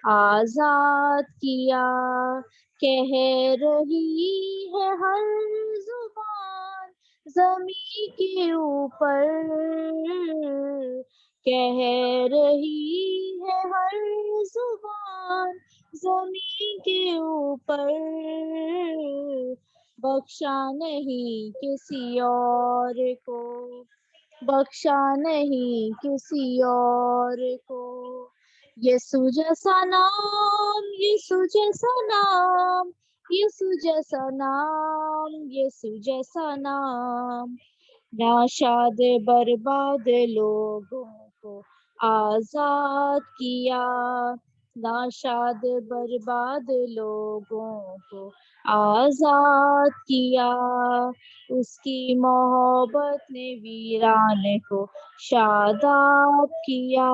आजाद किया। कह रही है हर जुबान जमीन के ऊपर, कह रही है हर जुबान जमीन के ऊपर, बख्शा नहीं किसी और को, बख्शा नहीं किसी और को। यीशु जैसा नाम, यीशु जैसा नाम, यीशु जैसा नाम, यीशु जैसा नाम। नाशाद बर्बाद लोगों को आजाद किया, नाशाद बर्बाद लोगों को आजाद किया। उसकी मोहब्बत ने वीराने को शादाब किया,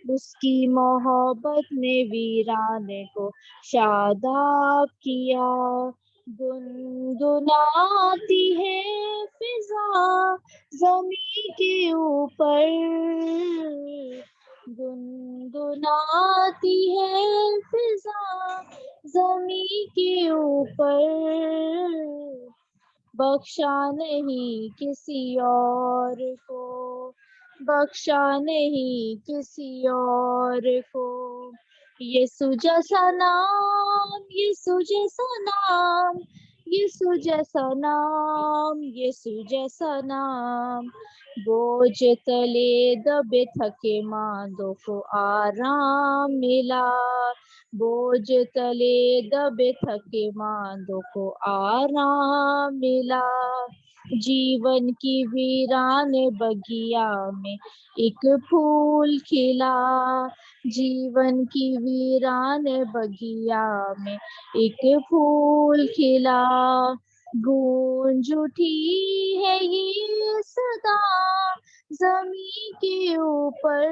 उसकी मोहब्बत ने वीराने को शादाब किया। गुनगुनाती है फिजा जमीन के ऊपर, गुनगुनाती है फिजा जमीन के ऊपर, बख्शा नहीं किसी और को, बख्शा नहीं किसी और को। यीशु जैसा नाम, यीशु जैसा नाम, यीशु जैसा नाम, यीशु जैसा नाम। बोझ तले दबे थके मांदों को आराम मिला, बोझ तले दबे थके मांदों को आराम मिला। जीवन की वीरान बगिया में एक फूल खिला, जीवन की वीरान बगिया में एक फूल खिला। गूंज उठी है ये सदा जमीन के ऊपर,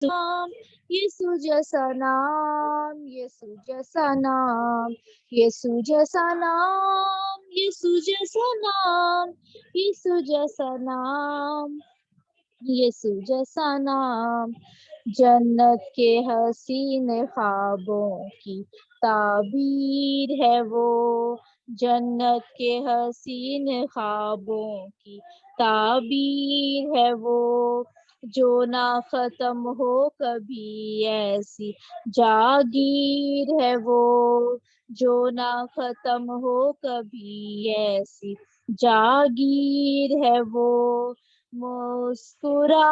नाम, यीशु जैसा नाम, यीशु जैसा नाम, यीशु जैसा नाम, यीशु जैसा नाम, यीशु जैसा नाम, यीशु जैसा नाम। जन्नत के हसीन ख्वाबों की ताबीर है वो, जन्नत के हसीन ख्वाबों की ताबीर है वो। जो ना खत्म हो कभी ऐसी जागीर है वो, जो ना खत्म हो कभी ऐसी जागीर है वो। मुस्कुरा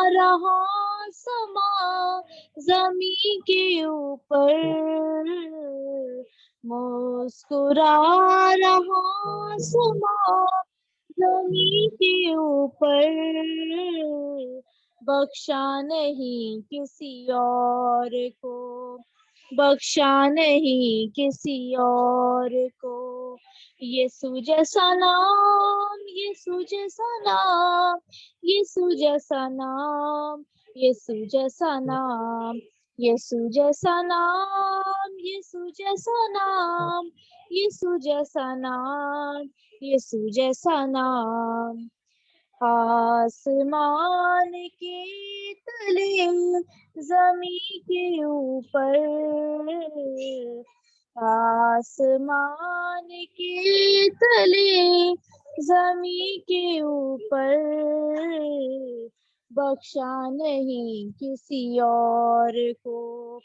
रहा समा जमीन के ऊपर, मुस्कुरा रहा समा जमीन के ऊपर, बख्शा नहीं किसी और को, बख्शा नहीं किसी और को। यीशु जैसा नाम, यीशु जैसा नाम, यीशु जैसा नाम, यीशु जैसा नाम, यीशु जैसा नाम, यीशु जैसा नाम, यीशु जैसा नाम, यीशु जैसा नाम। आसमान के तले जमीन के ऊपर, आसमान के तले जमीन के ऊपर, बख्शा नहीं किसी और को,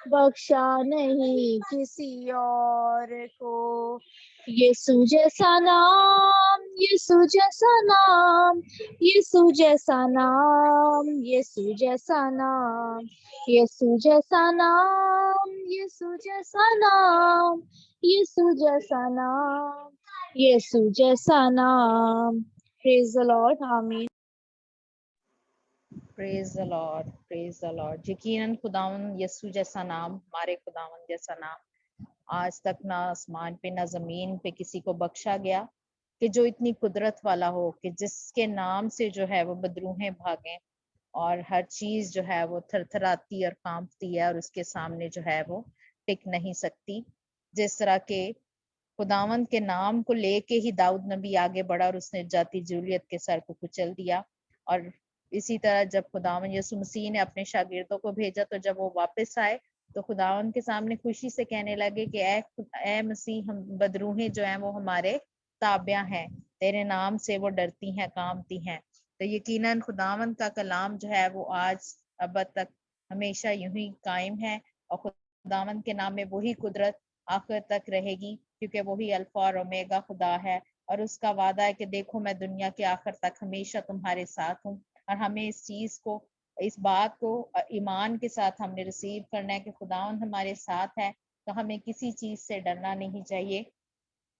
बख्शा नहीं किसी और को। यीशु जैसा नाम, यीशु जैसा नाम, यीशु जैसा नाम, यीशु जैसा नाम, यीशु जैसा नाम, यीशु जैसा नाम, यीशु जैसा नाम, यीशु जैसा नाम। प्रेज द लॉर्ड, आमीन। Praise the Lord, praise the lord. यकीनन खुदावन यीशु जैसा नाम, हमारे खुदावन जैसा नाम आज तक ना आसमान पे ना जमीन पे किसी को बख्शा गया कि जो इतनी कुदरत वाला हो कि जिसके नाम से जो है वो बदरूहें भागें और हर चीज जो है वो थरथराती और कांपती है और उसके सामने जो है वो टिक नहीं सकती। जिस तरह के खुदावंद के नाम को लेके ही दाऊद नबी आगे बढ़ा और उसने जाती जूलियत के सर को कुचल दिया। और इसी तरह जब खुदावंद यीशु मसीह ने अपने शागिर्दों को भेजा तो जब वो वापस आए तो खुदावंद के सामने खुशी से कहने लगे कि ए मसीह, हम बदरूहें जो हैं वो हमारे ताबिया हैं, तेरे नाम से वो डरती हैं, कांपती हैं। तो यकीनन खुदावंद का कलाम जो है वो आज अब तक हमेशा यूं ही कायम है और खुदावंद के नाम में वही कुदरत आखिर तक रहेगी, क्योंकि वही अल्फा और ओमेगा खुदा है। और उसका वादा है कि देखो मैं दुनिया के आखिर तक हमेशा तुम्हारे साथ हूँ। और हमें इस चीज को, इस बात को ईमान के साथ हमने रिसीव करना है कि खुदावंद हमारे साथ है, तो हमें किसी चीज से डरना नहीं चाहिए।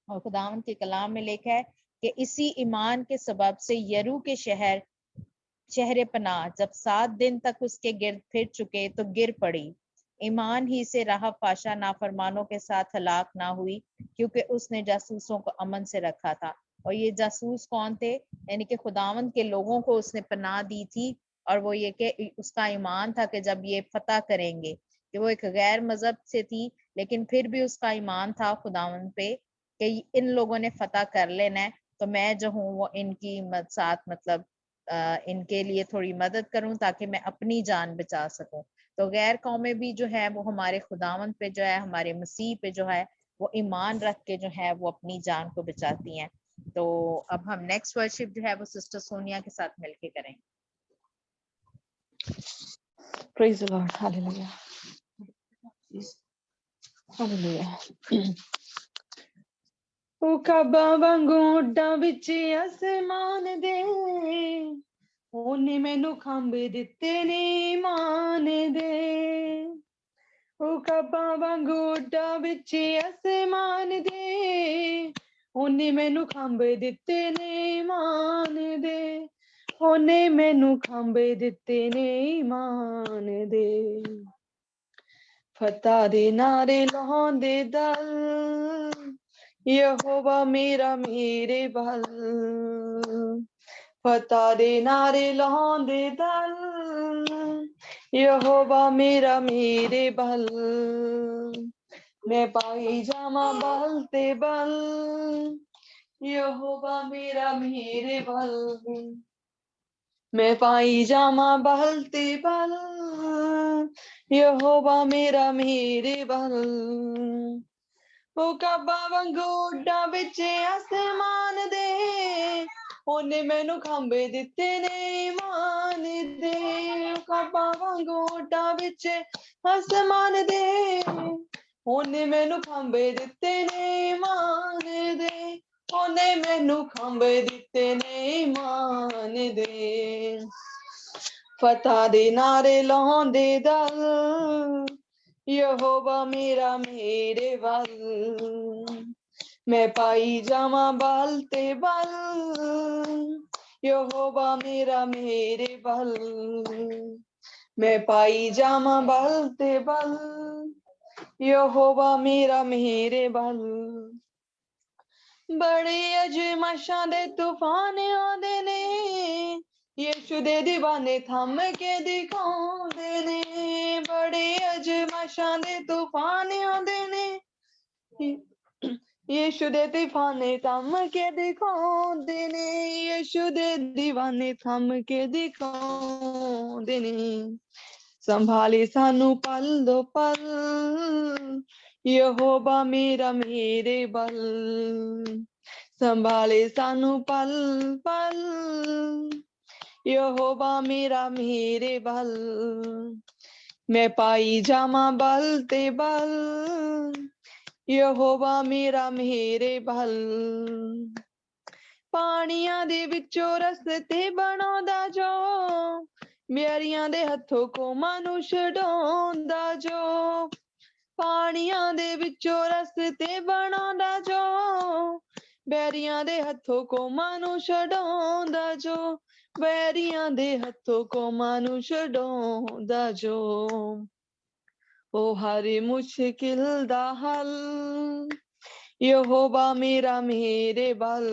और खुदावंद के कलाम में लिखा है कि इसी ईमान के सबब से यरू के शहर पनाह जब 7 दिन तक उसके गिर्द फिर चुके तो गिर पड़ी। ईमान ही से राह पाशा नाफरमानों के साथ हलाक ना हुई, क्योंकि उसने जासूसों को अमन से रखा था। और ये जासूस कौन थे? यानी कि खुदावंद के लोगों को उसने पनाह दी थी। और वो ये कि उसका ईमान था कि जब ये फतह करेंगे, कि वो एक गैर मजहब से थी लेकिन फिर भी उसका ईमान था खुदावंद पे कि इन लोगों ने फतह कर लेना है, तो मैं जो हूँ वो इनकी साथ मतलब इनके लिए थोड़ी मदद करूं ताकि मैं अपनी जान बचा सकूं। तो गैर कौमें भी जो है वो हमारे खुदावंद पे जो है, हमारे मसीह पे जो है वो ईमान रख के जो है वो अपनी जान को बचाती हैं। तो अब हम नेक्स्ट वर्शिप जो है वो सिस्टर सोनिया के साथ मिलके करेंगे। Praise the Lord. Hallelujah. Hallelujah. ਉਹ ਕਾਬਾਂ ਵਾਂਗੂ ਉੱਡਾਂ ਵਿੱਚ ਅਸਮਾਨ ਦੇ, ਉਹਨੇ ਮੈਨੂੰ ਖੰਭ ਦਿੱਤੇ ਨੇ ਈਮਾਨ ਦੇ। ਉਹ ਕਾਬਾਂ ਵਾਂਗੂ ਉੱਡਾਂ ਵਿੱਚ ਅਸਮਾਨ ਦੇ, ਉਹਨੇ ਮੈਨੂੰ ਖੰਭ ਦਿੱਤੇ ਨੇ ਈਮਾਨ ਦੇ। ਉਹਨੇ ਮੈਨੂੰ ਖੰਭ ਦਿੱਤੇ ਨੇ ਈਮਾਨ ਦੇ। ਫਤਹ ਦੇ ਨਾਰੇ ਲਾਉਂਦੇ ਦਲ, ਯਹੋਵਾ ਮੇਰਾ ਮੇਰੇ ਬਲ। ਫਤਹ ਦੇ ਨਾਰੇ ਲਾਉਂਦੇ ਦਲ, ਯਹੋਵਾ ਮੇਰਾ ਮੇਰੇ ਬਲ। ਮੈਂ ਪਾਈ ਜਾਵਾਂ ਬਲ ਤੇ ਬਲ, ਯਹੋਵਾ ਮੇਰਾ ਮੇਰੇ ਬਲ। ਮੈਂ ਪਾਈ ਜਾਵਾਂ ਬਲ ਤੇ ਬਲ, ਯਹੋਵਾ ਮੇਰਾ ਮੇਰੇ ਬਲ। ਉਹ ਕਾਬਾਂ ਵਾਂਗੂ ਉੱਡਾਂ ਵਿੱਚ ਅਸਮਾਨ ਦੇ, ਉਹਨੇ ਮੈਨੂੰ ਖੰਭੇ ਦਿੱਤੇ ਨੇ ਈਮਾਨ ਦੇ। ਉਹ ਕਾਬਾਂ ਵਾਂਗੂ ਉੱਡਾਂ ਵਿੱਚ ਅਸਮਾਨ ਦੇ, ਉਹਨੇ ਮੈਨੂੰ ਖੰਭੇ ਦਿੱਤੇ ਨੇ ਈਮਾਨ ਦੇ। ਉਹਨੇ ਮੈਨੂੰ ਖੰਭੇ ਦਿੱਤੇ ਨੇ ਈਮਾਨ ਦੇ। ਫਤਹ ਦੇ ਨਾਰੇ ਲਾਉਂਦੇ ਦਲ, ਯਹੋਵਾ ਮੇਰਾ ਮੇਰੇ ਵੱਲ। ਮੈਂ ਪਾਈ ਜਾਵਾਂ ਬਲ ਤੇ ਬਲ, ਯਹੋਵਾ ਮੇਰਾ ਮੇਰੇ ਵੱਲ। ਮੈਂ ਪਾਈ ਜਾਵਾਂ ਬਲ ਤੇ ਬਲ, ਯਹੋਵਾ ਮੇਰਾ ਮੇਰੇ ਵੱਲ। ਬੜੇ ਅਜ਼ਮਾਇਸ਼ਾਂ ਦੇ ਤੂਫਾਨ ਆਉਂਦੇ ਨੇ, ਯਿਸੂ ਦੇ ਦੀਵਾਨੇ ਥੰਮ ਕੇ ਦਿਖਾਉਂਦੇ ਨੇ। ਬੜੇ ਅਜ਼ਮਾਇਸ਼ਾਂ ਦੇ ਤੂਫਾਨ ਆਉਂਦੇ ਨੇ, ਯਿਸੂ ਦੇ ਦੀਵਾਨੇ ਥੰਮ ਕੇ ਦਿਖਾਉਂਦੇ ਨੇ। ਯਿਸੂ ਦੇ ਦੀਵਾਨੇ ਥੰਮ ਕੇ ਦਿਖਾਉਂਦੇ ਨੇ। ਸੰਭਾਲੇ ਸਾਨੂੰ ਪਲ ਦੋ ਪਲ, ਯਹੋਵਾ ਮੇਰਾ ਮੇਰੇ ਬਲ। ਸੰਭਾਲੇ ਸਾਨੂੰ ਪਲ ਪਲ, ਯਹੋਵਾ ਮੇਰਾ ਮੇਰੇ ਬਲ। ਮੈਂ ਪਾਈ ਜਾਵਾਂ ਬਲ ਤੇ ਬਲ, ਯਹੋਵਾ ਮੇਰਾ ਮੇਰੇ ਬਲ। ਪਾਣੀਆਂ ਦੇ ਵਿੱਚੋਂ ਰਸਤੇ ਬਣਾਉਂਦਾ ਜੋ, ਬਿਆਰੀਆਂ ਦੇ ਹੱਥੋਂ ਕੌਮਾਂ ਨੂੰ ਛਡਾਉਂਦਾ ਜੋ। ਪਾਣੀਆਂ ਦੇ ਵਿੱਚੋਂ ਰਸਤੇ ਬਣਾਉਂਦਾ ਜੋ, ਬੈਰੀਆਂ ਦੇ ਹੱਥੋਂ ਕੌਮਾਂ ਨੂੰ ਛਡਾਉਂਦਾ ਜੋ। ਬੈਰੀਆਂ ਦੇ ਹੱਥੋਂ ਕੌਮਾਂ ਨੂੰ ਛਡਾਉਂਦਾ ਜੋ। ਉਹ ਹਰ ਮੁਸ਼ਕਿਲ ਦਾ ਹੱਲ, ਯਹੋਵਾ ਮੇਰਾ ਮੇਰੇ ਬਲ।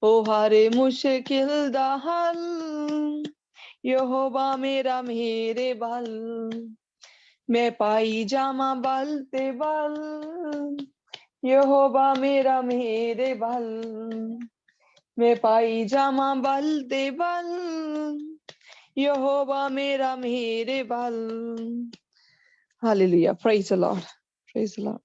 ਉਹ ਹਰ ਮੁਸ਼ਕਿਲ ਦਾ ਹੱਲ, ਯਹੋਵਾ ਮੇਰਾ ਮੇਰੇ ਬਲ। ਮੈਂ ਪਾਈ ਜਾਵਾਂ ਬਲ ਤੇ ਬਲ, यहोवा मेरा मेरे बल, मैं पाई जामा बल दे बल, यहोवा मेरा मेरे बल। Hallelujah, praise the Lord, praise the lord.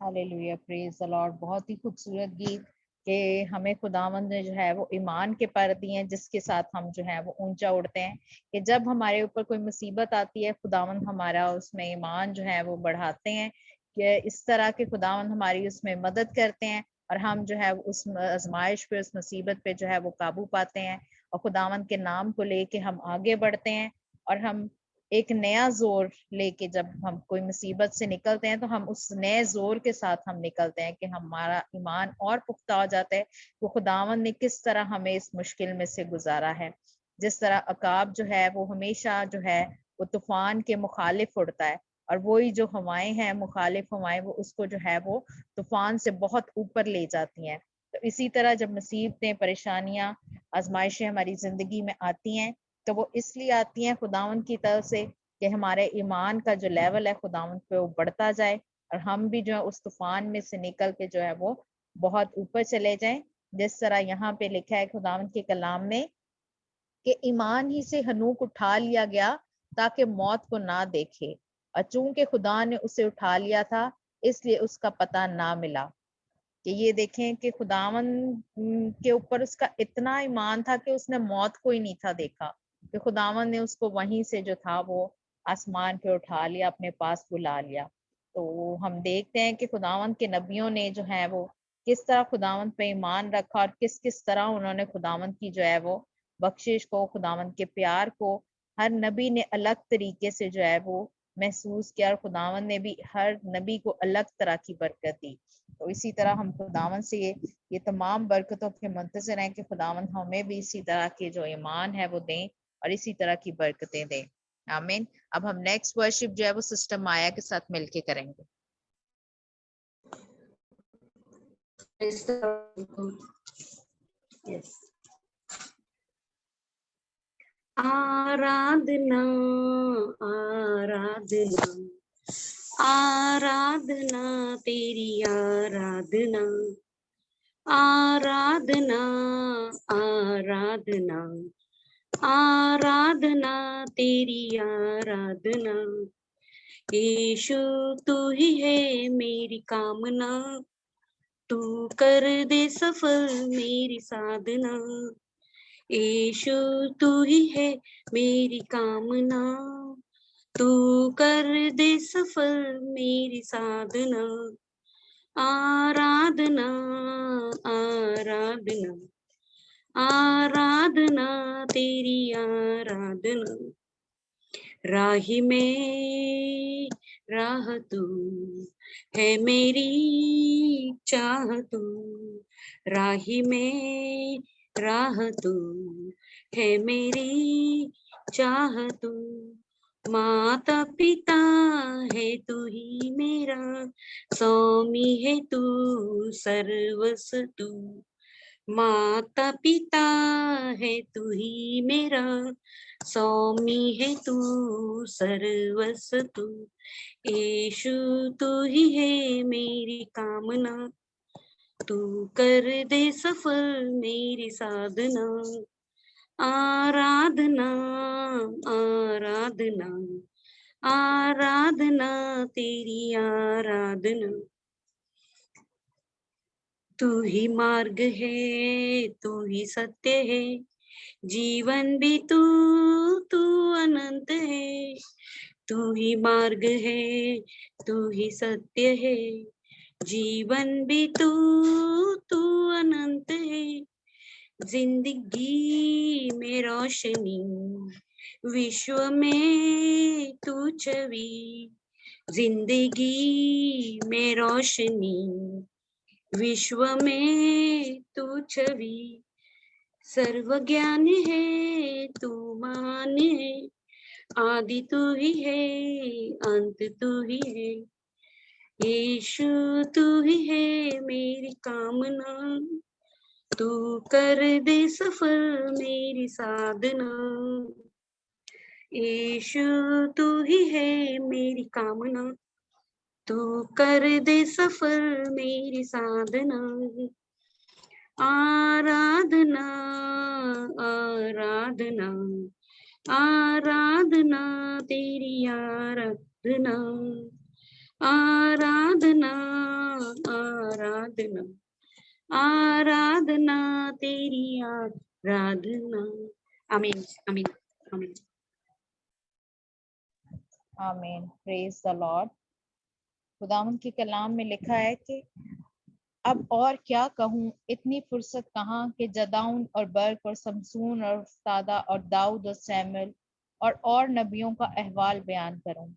Hallelujah, praise the Lord. बहुत ही खूबसूरत गीत कि हमें खुदावंद ने जो है वो ईमान के पर दिए हैं, जिसके साथ हम जो है वो ऊंचा उड़ते हैं। कि जब हमारे ऊपर कोई मुसीबत आती है, खुदावंद हमारा उसमें ईमान जो है वो बढ़ाते हैं, कि इस तरह के खुदावंद हमारी उसमें मदद करते हैं, और हम जो है उस आजमाइश पे, उस मुसीबत पे जो है वो काबू पाते हैं, और खुदावंद के नाम को लेके हम आगे बढ़ते हैं। और हम एक नया जोर लेके जब हम कोई मुसीबत से निकलते हैं, तो हम उस नए जोर के साथ हम निकलते हैं, कि हमारा ईमान और पुख्ता हो जाता है। वो खुदावंद ने किस तरह हमें इस मुश्किल में से गुजारा है। जिस तरह अकाब जो है वो हमेशा जो है वो तूफान के मुखालिफ उड़ता है, और वही जो हवाएं हैं, मुखालिफ हवाएं, वो उसको जो है वो तूफान से बहुत ऊपर ले जाती हैं। तो इसी तरह जब मुसीबतें, परेशानियां, आजमाइशें हमारी जिंदगी में आती हैं, तो वो इसलिए आती हैं खुदावंद की तरफ से, कि हमारे ईमान का जो लेवल है खुदावंद पे वो बढ़ता जाए, और हम भी जो है उस तूफान में से निकल के जो है वो बहुत ऊपर चले जाएं। जिस तरह यहाँ पे लिखा है खुदावंद के कलाम में, कि ईमान ही से हनूक उठा लिया गया ताकि मौत को ना देखे, और चूंकि खुदा ने उसे उठा लिया था, इसलिए उसका पता ना मिला। कि ये देखें कि खुदावन के ऊपर उसका इतना ईमान था कि उसने मौत को ही नहीं था देखा, कि खुदावन ने उसको वहीं से जो था वो आसमान पे उठा लिया, अपने पास बुला लिया। तो हम देखते हैं कि खुदावन के नबियों ने जो है वो किस तरह खुदावन पे ईमान रखा, और किस किस तरह उन्होंने खुदावन की जो है वो बख्शिश को, खुदावन के प्यार को, हर नबी ने अलग तरीके से जो है वो महसूस किया, और खुदावन ने भी हर नबी को अलग तरह की बरकत दी। तो इसी तरह हम खुदावन से ये तमाम बरकतों के मुंतज़िर हैं, कि खुदावन हमें भी इसी तरह के जो ईमान है वो दें, और इसी तरह की बरकतें दें। आमीन। अब हम नेक्स्ट वर्शिप जो है वो सिस्टर माया के साथ मिलके करेंगे। Yes. आराधना आराधना आराधना तेरी आराधना आराधना आराधना आराधना तेरी आराधना। यीशु तू ही है मेरी कामना, तू कर दे सफल मेरी साधना। यीशु तू ही है मेरी कामना, तू कर दे सफल मेरी साधना। आराधना आराधना आराधना तेरी आराधना। राही में राह तू है मेरी चाह तू, राही में राह तू है मेरी चाह तू। माता पिता है तू ही मेरा, स्वामी है तू सर्वस्व तू। माता पिता है तू ही मेरा, स्वामी है तू सर्वस्व तू। यीशु तू ही है मेरी कामना, तू कर दे सफल मेरी साधना। आराधना आराधना आराधना तेरी आराधना। तू ही मार्ग है, तू ही सत्य है, जीवन भी तू तू अनंत है। तू ही मार्ग है, तू ही सत्य है, जीवन भी तू तू अनंत है। जिंदगी में रोशनी, विश्व में तू छवि, जिंदगी में रोशनी, विश्व में तू छवि। सर्व ज्ञान है तू महान है, आदि तू ही है अंत तू ही है। यीशु तू ही है मेरी कामना, तू कर दे सफल मेरी साधना। यीशु तू ही है मेरी कामना, तू कर दे सफल मेरी साधना, आराधना आराधना आराधना तेरी आराधना, आराधना आराधना आराधना तेरी आराधना। आमीन आमीन आमीन। आमीन। Praise the Lord. खुदावंद के कलाम में लिखा है कि अब और क्या कहूँ, इतनी फुर्सत कहाँ कि जदाउन और बर्क और समसून और सादा और दाऊद और सैमुअल और नबियों का अहवाल बयान करूं।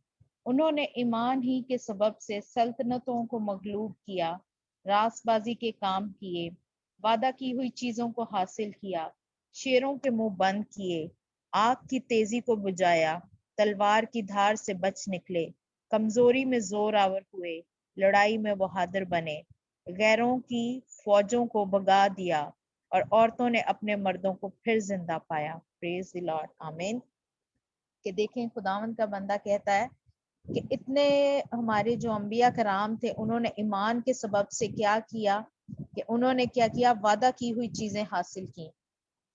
उन्होंने ईमान ही के सबब से सल्तनतों को मगलूब किया, रासबाजी के काम किए, वादा की हुई चीजों को हासिल किया, शेरों के मुंह बंद किए, आग की तेजी को बुझाया, तलवार की धार से बच निकले, कमजोरी में जोर आवर हुए, लड़ाई में बहादुर बने, गैरों की फौजों को भगा दिया और औरतों ने अपने मर्दों को फिर जिंदा पाया। Praise the lord. आमीन। कि देखें खुदावंद का बंदा कहता है कि इतने हमारे जो अंबिया कराम थे, उन्होंने ईमान के सबब से क्या किया कि उन्होंने क्या किया, वादा की हुई चीजें हासिल की।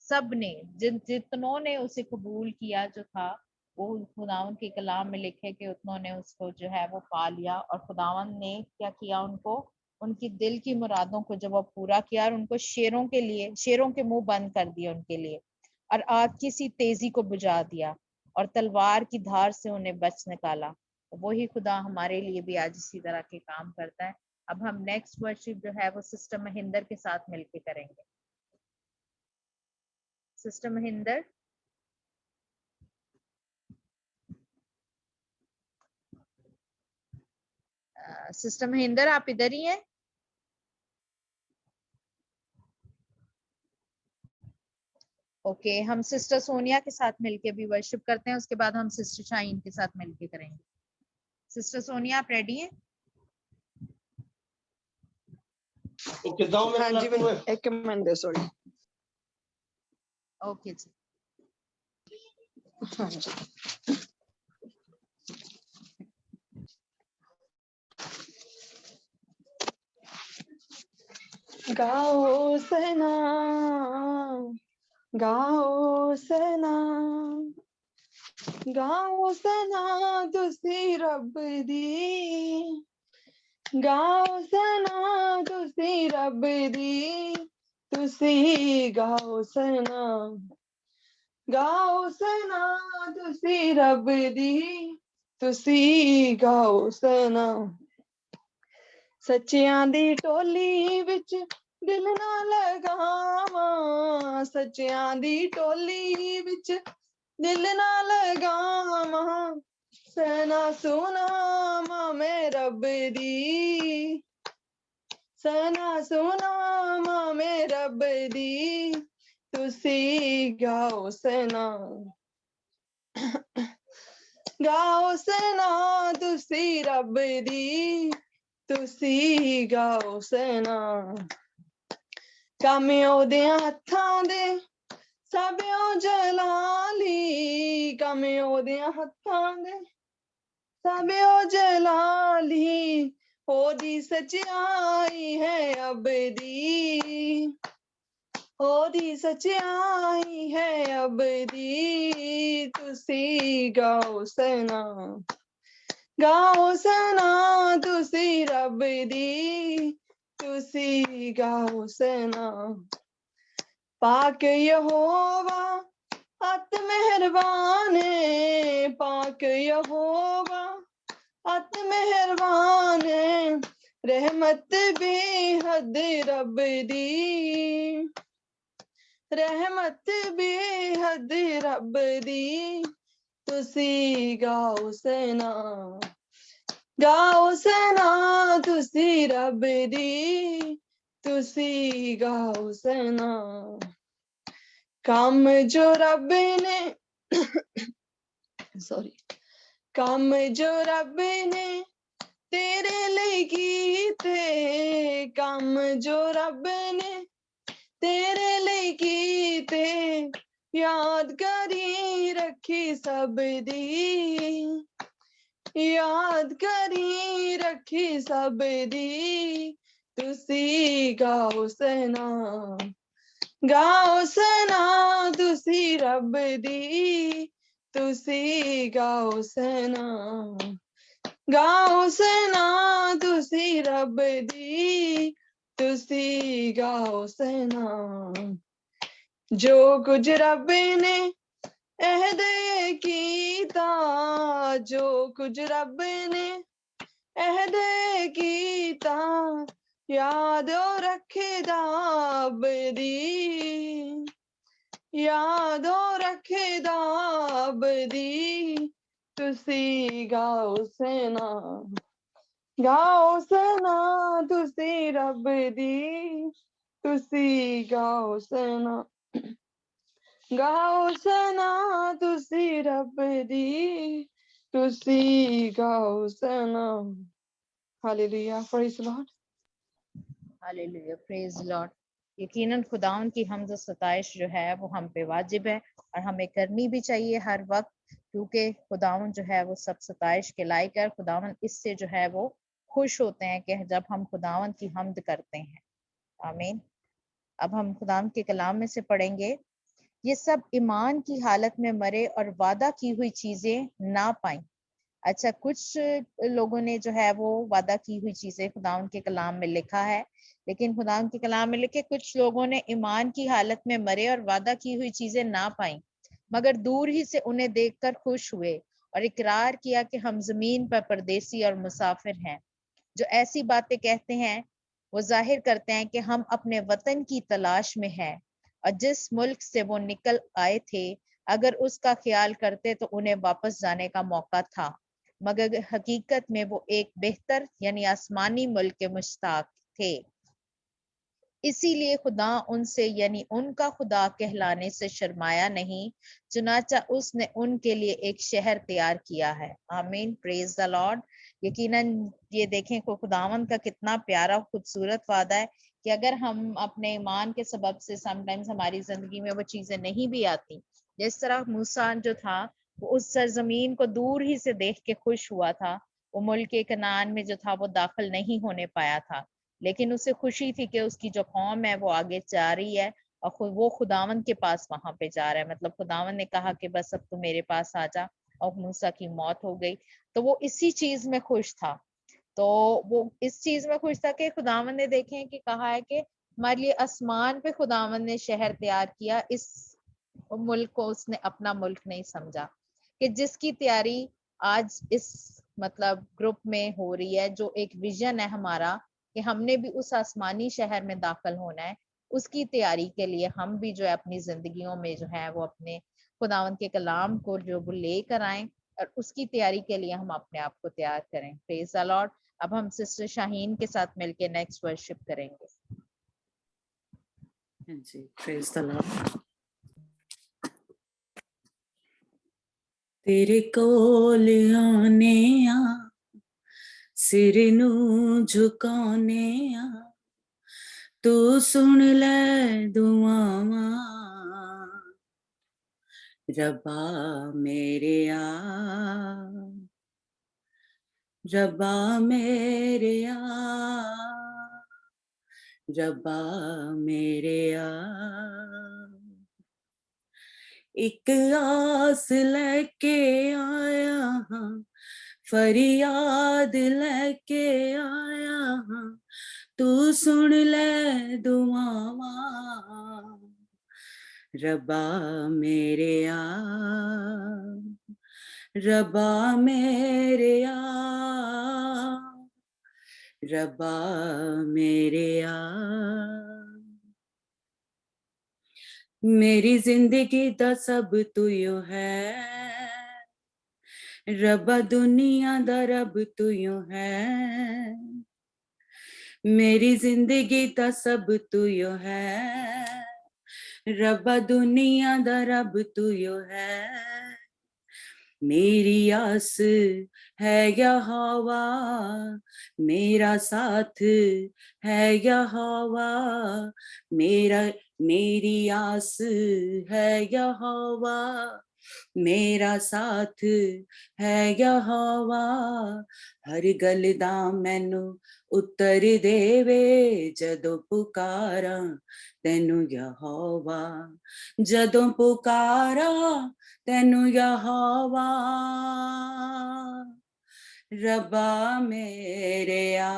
सब ने जितनों ने उसे कबूल किया जो था, वो खुदावंद के कलाम में लिखे कि उतनों ने उसको जो है वो पा लिया। और खुदावंद ने क्या किया, उनको उनकी दिल की मुरादों को जब वो पूरा किया और उनको शेरों के मुंह बंद कर दिए उनके लिए, और आग की सी तेजी को बुझा दिया और तलवार की धार से उन्हें बच निकाला। तो वही खुदा हमारे लिए भी आज इसी तरह के काम करता है। अब हम नेक्स्ट वर्शिप जो है वो सिस्टर महिंदर के साथ मिलके करेंगे। सिस्टर महिंदर। सिस्टर महिंदर, आप इधर ही हैं? ओके, हम सिस्टर सोनिया के साथ मिलके भी वर्शिप करते हैं, उसके बाद हम सिस्टर शाहीन के साथ मिलके करेंगे। सिस्टर सोनिया, आप रेडी हैं? हाँ जी, एक मिनट दे, सॉरी। ओके जी। हाँ जी। गाओ सना, गाओ सना, गाओ सना तुसी रब दी, गाओ सना तुसी रब दी, तुसी गाओ सना, गाओ सना तुसी रब दी, तुसी गाओ सना। सच्चियां दी टोली विच दिल ना लगावां, सच्चियां दी टोली विच दिल ना लगावां, सना सुनावां मैं रब दी, सना सुनावां मैं रब दी, तुसी गाओ सना, गाओ सना तुसी रब दी, तुसी गाओ सना। काम ओदियां हत्थां दे साबियों जलाली, काम ओदियां हत्थां दे साबियों जलाली, ओदी सच्चाई है अबदी, ओदी सच्चाई है अबदी, तुसी गाओ सना, गाओ सना तुसी रब दी, तुसी गाओ सना। पाक यहोवा अत मेहरबान है, पाक यहोवा अत मेहरबान है, रहमत बेहद रब दी, रहमत बेहद रब दी, तुसी गाओ सना, गाओ सना तुसी रब दी, तुसी गाओ सना। काम जो रब ने सॉरी, काम जो रब ने तेरे लिए कीते, काम जो रब ने तेरे लिए कीते, याद करी रखी सब दी, याद करी रखी सब दी तुसी गाओ सना तुसी रब दी तुसी गाओ सना तुसी रब दी तुसी गाओ सना जो कुछ रब ने अहद कीता जो कुछ रब ने अहद कीता याद रखेदा अबदी याद रखेदा अबदी तुसी गाओ सना तुसी रब दी तुसी गाओ सना तुसी रब दी तुसी गाओ सना hallelujah praise the lord hallelujah praise lord. यकीनन खुदावन की हमद व सताइश जो है वो हम पे वाजिब है और हमें करनी भी चाहिए हर वक्त, क्योंकि खुदावन जो है वो सब सताइश के लायक है। खुदावन इससे जो है वो खुश होते हैं कि जब हम खुदावन की हमद करते हैं। आमीन। अब हम खुदावन के कलाम में से पढ़ेंगे। ये सब ईमान की हालत में मरे और वादा की हुई चीजें ना पाई। अच्छा, कुछ लोगों ने जो है वो वादा की हुई चीजें खुदावन के कलाम में लिखा है, लेकिन खुदावन के कलाम में लिखे कुछ लोगों ने ईमान की हालत में मरे और वादा की हुई चीजें ना पाई, मगर दूर ही से उन्हें देखकर खुश हुए और इकरार किया कि हम जमीन पर परदेसी और मुसाफिर हैं। जो ऐसी बातें कहते हैं वो जाहिर करते हैं कि हम अपने वतन की तलाश में हैं और जिस मुल्क से वो निकल आए थे अगर उसका ख्याल करते तो उन्हें वापस जाने का मौका था, मगर हकीकत में वो एक बेहतर यानी आसमानी मुल्क के मुश्ताक थे। इसीलिए खुदा उनसे यानी उनका खुदा कहलाने से शर्माया नहीं, चुनाचा उसने उनके लिए एक शहर तैयार किया है। आमीन, प्रेज द लॉर्ड। यकीनन ये देखें को खुदावन का कितना प्यारा खूबसूरत वादा है कि अगर हम अपने ईमान के सबब से समटाइम्स हमारी जिंदगी में वो चीजें नहीं भी आती, जिस तरह मूसा जो था वो उस सरजमीन को दूर ही से देख के खुश हुआ था, वो मुल्क कनान में जो था वो दाखिल नहीं होने पाया था, लेकिन उसे खुशी थी कि उसकी जो कौम है वो आगे जा रही है और वो खुदावन के पास वहां पे जा रहा है। मतलब खुदावन ने कहा कि बस अब तू मेरे पास आ जा, और मूसा की मौत हो गई। तो वो इसी चीज में खुश था। तो वो इस चीज में खुश था कि खुदावन ने देखें कि कहा है कि हमारे लिए आसमान पे खुदावन ने शहर तैयार किया, इस मुल्क को उसने अपना मुल्क नहीं समझा, कि जिसकी तैयारी आज इस मतलब ग्रुप में हो रही है, जो एक विजन है हमारा कि हमने भी उस आसमानी शहर में दाखिल होना है, उसकी तैयारी के लिए हम भी जो है अपनी जिंदगियों में जो है वो अपने खुदावंद के कलाम को जो वो लेकर आए और उसकी तैयारी के लिए हम अपने आप को तैयार करें। Praise the Lord. अब हम सिस्टर शाहीन के साथ मिलके नेक्स्ट वर्शिप करेंगे। जी, प्रेज द लॉर्ड। तेरे कोल आने आ, सिर नू झुकाने आ, तू सुन ले दुआवां रब्बा मेरे आ, रब्बा मेरे आ, रब्बा मेरे आ। एक आस लेके आया हाँ, फरियाद लेके आया हाँ, तू सुन ले दुआवां रब्बा मेरे आ, रब्बा मेरे आ, रब्बा मेरे आ। मेरी जिंदगी दा सब तू यो है, रब्बा दुनिया दा रब तू यो है। मेरी जिंदगी दा सब तू यो है, रब्बा दुनिया दा रब तू यो है। मेरी आस है यहोवा, मेरा साथ है यहोवा, मेरी आस है यहोवा, मेरा साथ है यहोवा, हर गल दा मैनू उत्तर देवे, जदों पुकारा तैनू यहोवा, जदों पुकारा तैनू यहोवा। रब्बा मेरेया,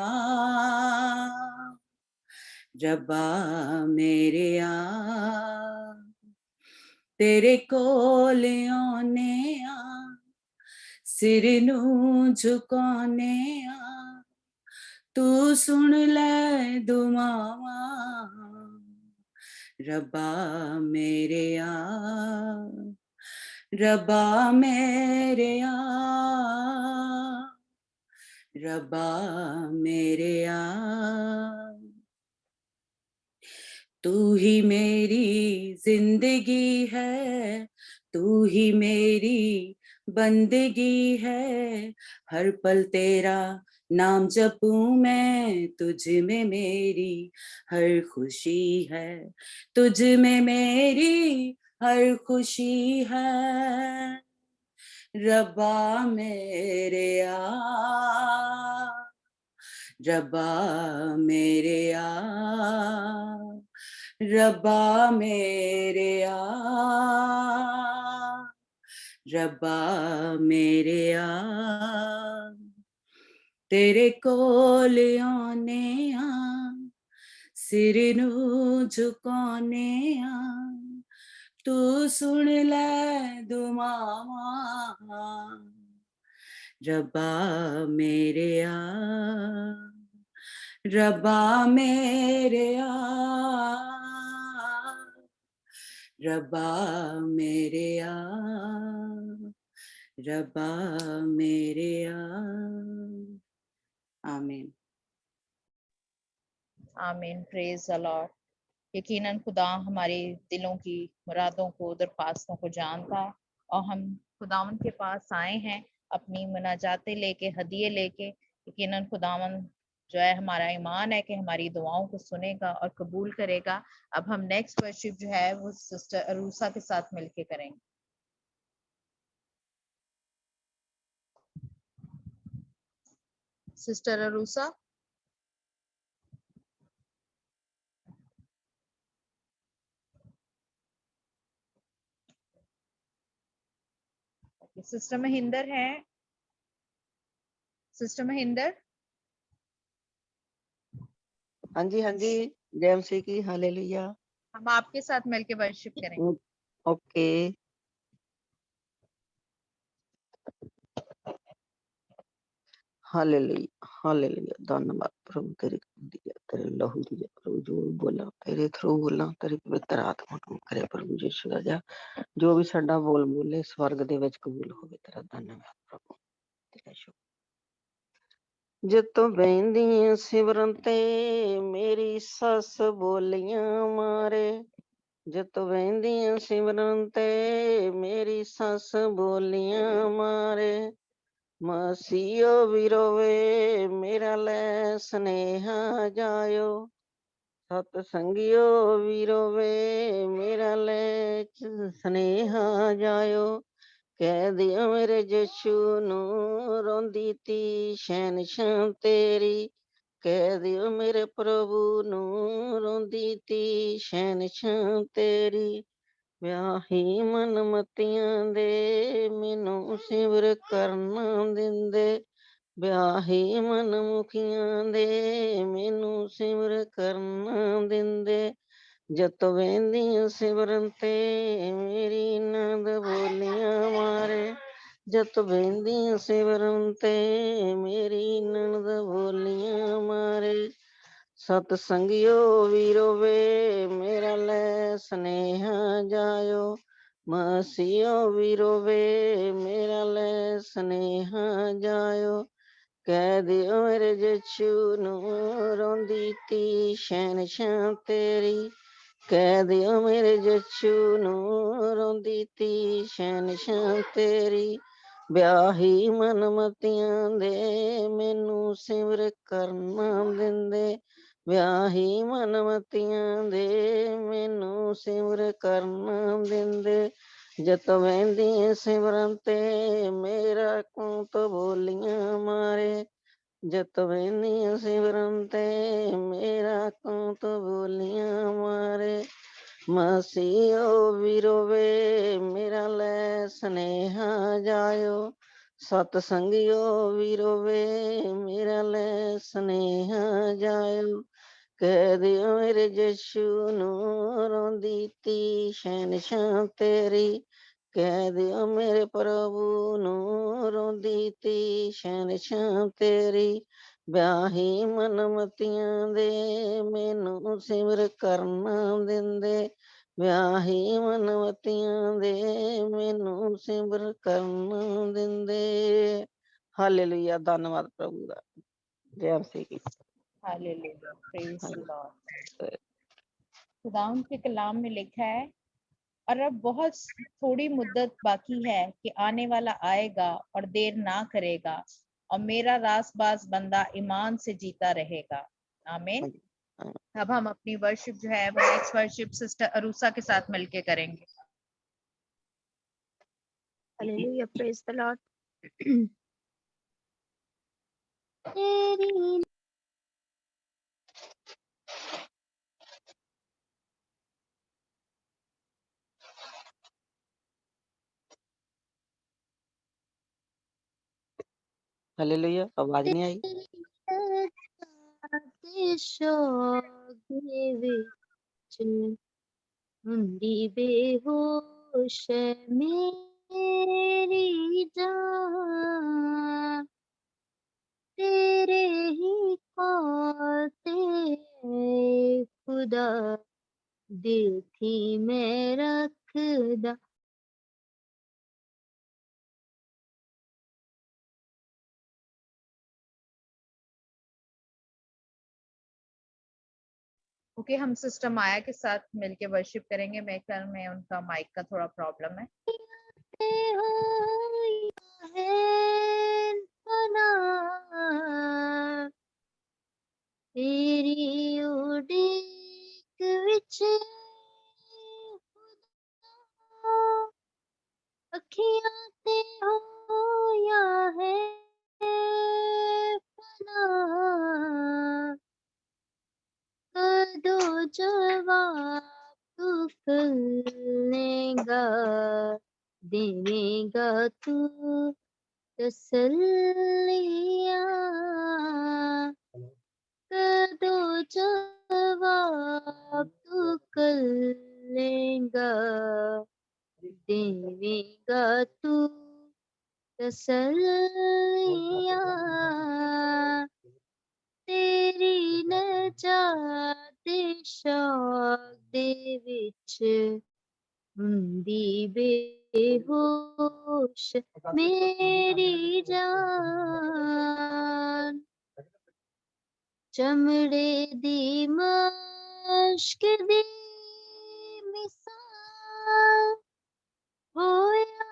रब्बा मेरेया, तेरे कोल आने आ, सिर नू झुकाने आ, तू सुन ले दुआवां, रब्बा मेरेया, रब्बा मेरेया, रब्बा मेरेया। तू ही मेरी जिंदगी है, तू ही मेरी बंदगी है, हर पल तेरा नाम जपूं मैं, तुझ में मेरी हर खुशी है, तुझ में मेरी हर खुशी है। रब्बा मेरेया, रब्बा मेरेया, रब्बा मेरेया, रब्बा मेरेया, तेरे कोल आने आ, सिर नू झुकाने आ, तू सुन ले दुआवां, रब्बा मेरेया, रब्बा मेरेया, रब्बा मेरेया, रब्बा मेरेया। आमीन। आमीन, प्रेज द लॉर्ड। यकीनन खुदा हमारे दिलों की मुरादों को, दरख्वास्तों को जानता है, और हम खुदावन के पास आए हैं अपनी मुनाजातें लेके, हदिये लेके। यकीनन खुदावन जो है, हमारा ईमान है कि हमारी दुआओं को सुनेगा और कबूल करेगा। अब हम नेक्स्ट वर्शिप जो है वो सिस्टर अरूसा के साथ मिलके करेंगे। सिस्टर अरूसा। सिस्टर महिंदर है, सिस्टर महिंदर। हाँ जी जय मसीह की, हालेलुया। हम आपके साथ मिलके वर्शिप करेंगे। ओके। हालेलुया हालेलुया, धन्यवाद प्रभु तेरी दिया, तेरे लहू दिया प्रभु, जो बोला तेरे थ्रू बोला, तेरी पवित्र आत्मा काम करे प्रभु यीशु राजा, जो भी साडा बोल बोले स्वर्ग दे विच कबूल होवे। तेरा धन्यवाद प्रभु, तेरा शुक्र। जितो बहंदियां सिमरन ते मेरी सस बोलियां मारे, जितो बहंदियां सिमरन ते मेरी सस बोलियां मारे, मसीहो भी रोवे मेरा लै स्नेहा जायो, सतसंगियो भी रोवे मेरा लै स्नेहा जायो, कह दियो मेरे यीशु नू रोंदी ती शहनशाह तेरी, कह दियो मेरे प्रभु नू रोंदी ती शहनशाह तेरी, व्याही मन मतियां दे मैनू सिमर करना दिंदे, व्याही मन मुखियां दे मैनू सिमर करना दिंदे, जतो वेंदियां सिमरन ते मेरी नंद बोलियां मारे, जतो वेंदियां सिमरन ते मेरी नंद बोलियां मारे, सतसंगियो भी रोवे मेरा लै स्नेहा जायो, मसीहो भी रोवे मेरा लै स्नेहा जायो, कह दियो मेरे यीशु नू रोंदी ती शहनशाह तेरी, कह दियो मेरे यीशु नू रोंदी ती शहनशाह तेरी, व्याही मन मतियां दे मैनू सिमर करना दिंदे, व्याही मन मतियां दे मैनू सिमर करना दिंदे, जत वेंदी सिमरन ते मेरा कौन तो बोलियां मारे। जत वेंदी सिमरन ते मेरा कौन तो बोलियां मारे। मसीहो विरोवे मेरा लै स्नेहा जायो। सतसंगियो विरोवे मेरा लै स्नेहा जायो। कह दियो मेरे यीशु नू रोंदी ती शहनशाह तेरी। कह दियो मेरे प्रभु नू रोंदी ती शहनशाह तेरी। ब्याही मनमतियां दे मैनू सिमर करना दिंदे। ब्याही मनमतियां दे मैनू सिमर करना दिंदे। हालेलुया, धन्यवाद प्रभु दा। जय मसीह की। Hallelujah, praise the hallelujah. Lord. खुदावंद के कलाम में लिखा है, और अब बहुत थोड़ी मुद्दत बाकी है कि आने वाला आएगा और देर ना करेगा, और मेरा रासबाज बंदा ईमान से जीता रहेगा। आमीन। अब हम अपनी वर्शिप जो है वो नेक्स्ट वर्शिप सिस्टर अरूसा के साथ मिलके करेंगे। Hallelujah, praise the Lord. तेरी हालेलुया, आवाज नहीं आई। शौक विच हुंदी बेहोश मेरी जान। तेरे ही कॉल ते खुदा दिल थी मैं रखदा। ओके, हम सिस्टर माया के साथ मिलके वर्शिप करेंगे। मेरे ख्याल में उनका माइक का थोड़ा प्रॉब्लम है। तेरी उड़ीक विच अखियां ते होया है फना। कदों जवाब तू लेगा, देगा तू तसल्लियां। कदों जवाब तू लेगा, देगा तू तसल्लियां। तेरी नजात शौक दे विच हुंदी बेहोश मेरी जान। चमड़े दी मश्क दी मिसाल होया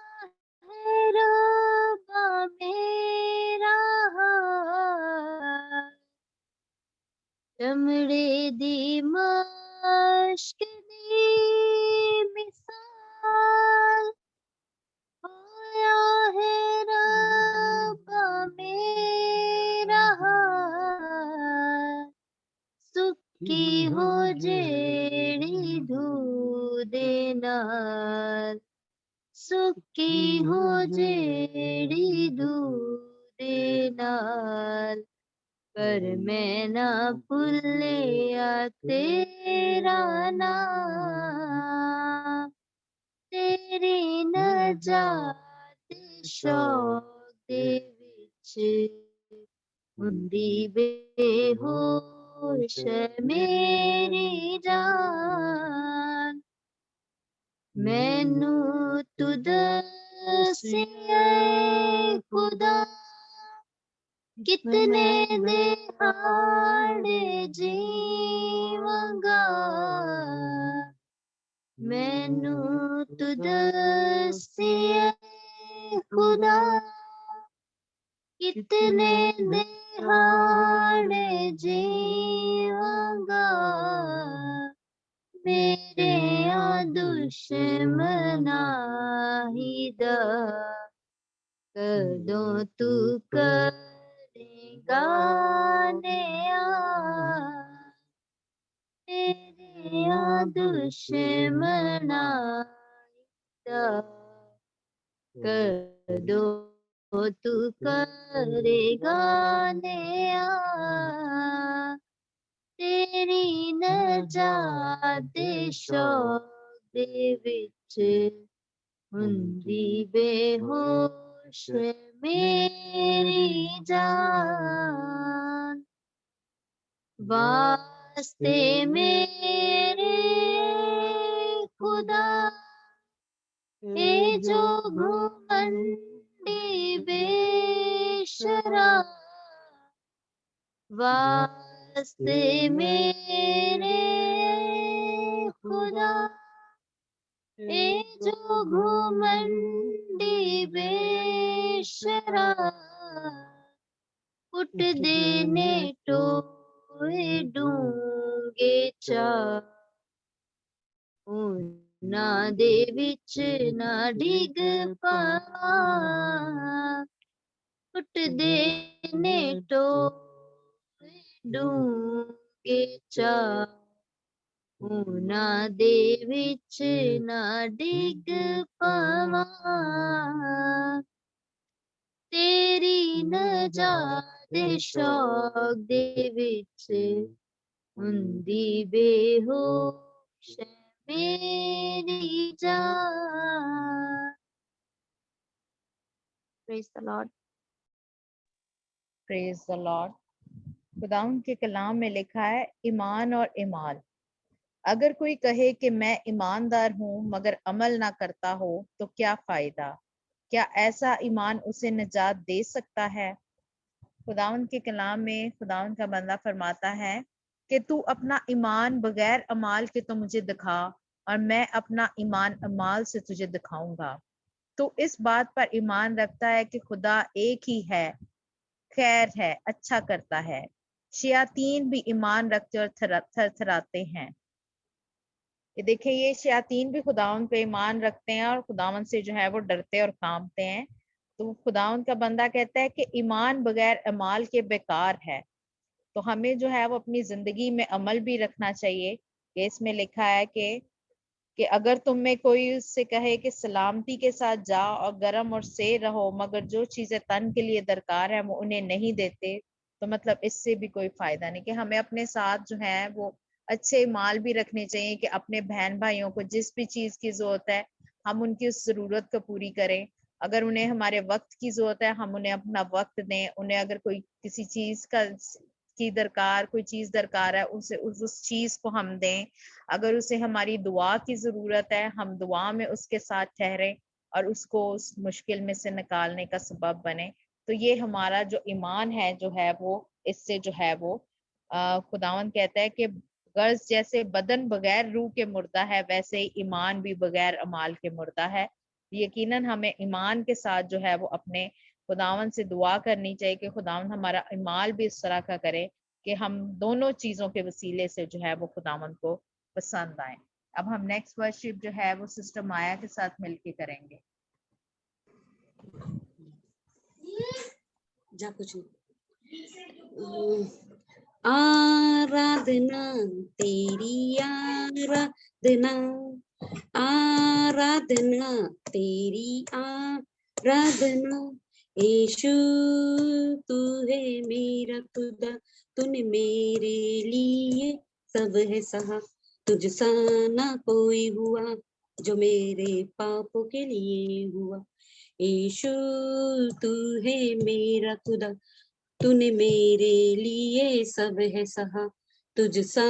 है रब्बा मेरा हाल। चमड़े दी मश्क दी मिसाल होया है रब्बा मेरा हाल। सुक्की हो जेड़ी धू दे नाल, सुक्की हो जेड़ी धू दे नाल। पर मैं ना भुल्लिया तेरा नाम। तेरी नजात शौक दे विच हुंदी बेहोश मेरी जान। मैनू तू दसिया खुदा कितने दिहाड़े जीवांगा। मैनू तू दसिया खुदा कितने दिहाड़े जीवांगा। मेरी तेरे दुश्मना हिदा कदों तू करेगा नया तेरे दुश्मना हिदा कदों तू करेगा नया तेरी नजात दे शौक दे विच हुंदी बेहोश मेरी जान वास्ते मेरे खुदा ए जो घुमंडी बेशराम वास्ते मेरे खुदा ए जो घुमंडी बेशराम पुट देने टोए डूंगे चा ना दे विच ना डिग पावां पुट देने टोए डूंगे चा ना दे विच ना डिग पावां तेरी नजात दे शौक दे विच हुंदी बेहोश मेरी जान praise the Lord praise the Lord. खुदावंद के कलाम में लिखा है ईमान और इमाल। अगर कोई कहे कि मैं ईमानदार हूँ मगर अमल ना करता हो तो क्या फायदा? क्या ऐसा ईमान उसे निजात दे सकता है? खुदावंद के कलाम में खुदावंद का बंदा फरमाता है कि तू अपना ईमान बगैर अमाल के तो मुझे दिखा और मैं अपना ईमान अमाल से तुझे दिखाऊंगा। तो इस बात पर ईमान रखता है कि खुदा एक ही है, खैर है, अच्छा करता है। शयातीन भी ईमान रखते और थरथराते हैं। ये देखिए, ये शयातीन भी खुदावंद पे ईमान रखते हैं और खुदावंद से जो है वो डरते और कांपते हैं। तो खुदावंद का बंदा कहता है कि ईमान बगैर अमाल के बेकार है। तो हमें जो है वो अपनी जिंदगी में अमल भी रखना चाहिए। कि इसमें लिखा है कि अगर तुम में कोई उससे कहे कि सलामती के साथ जाओ और गर्म और से रहो मगर जो चीजें तन के लिए दरकार है वो उन्हें नहीं देते, तो मतलब इससे भी कोई फायदा नहीं। कि हमें अपने साथ जो है वो अच्छे माल भी रखने चाहिए कि अपने बहन भाइयों को जिस भी चीज की जरूरत है हम उनकी उस जरूरत को पूरी करें। अगर उन्हें हमारे वक्त की जरूरत है हम उन्हें अपना वक्त दें। उन्हें अगर कोई किसी चीज कोई चीज दरकार है उसे उस चीज को हम दें। अगर उसे हमारी दुआ की जरूरत है हम दुआ में उसके साथ ठहरें और उसको उस मुश्किल में से निकालने का सबब बने। तो ये हमारा जो ईमान है जो है वो इससे जो है वो खुदावंद कहता है कि गर्ज जैसे बदन बगैर रूह के मुर्दा है वैसे ही ईमान भी बगैर अमाल के मुर्दा है। यकीनन हमें ईमान के साथ जो है वो अपने खुदावंद से दुआ करनी चाहिए कि खुदावंद हमारा ईमान भी इस तरह का करे कि हम दोनों चीजों के वसीले से जो है वो खुदावंद को पसंद आए। अब हम नेक्स्ट वर्शिप जो है वो सिस्टर माया के साथ मिलके करेंगे। जा कुछ आराधना तेरी आराधना आराधना तेरी आराधना यीशु तू है मेरा खुदा तूने मेरे लिए सब है सहा तुझ सा ना कोई हुआ जो मेरे पापों के लिए हुआ। यीशु तू है मेरा खुदा तूने मेरे लिए सब है सहा तुझ सा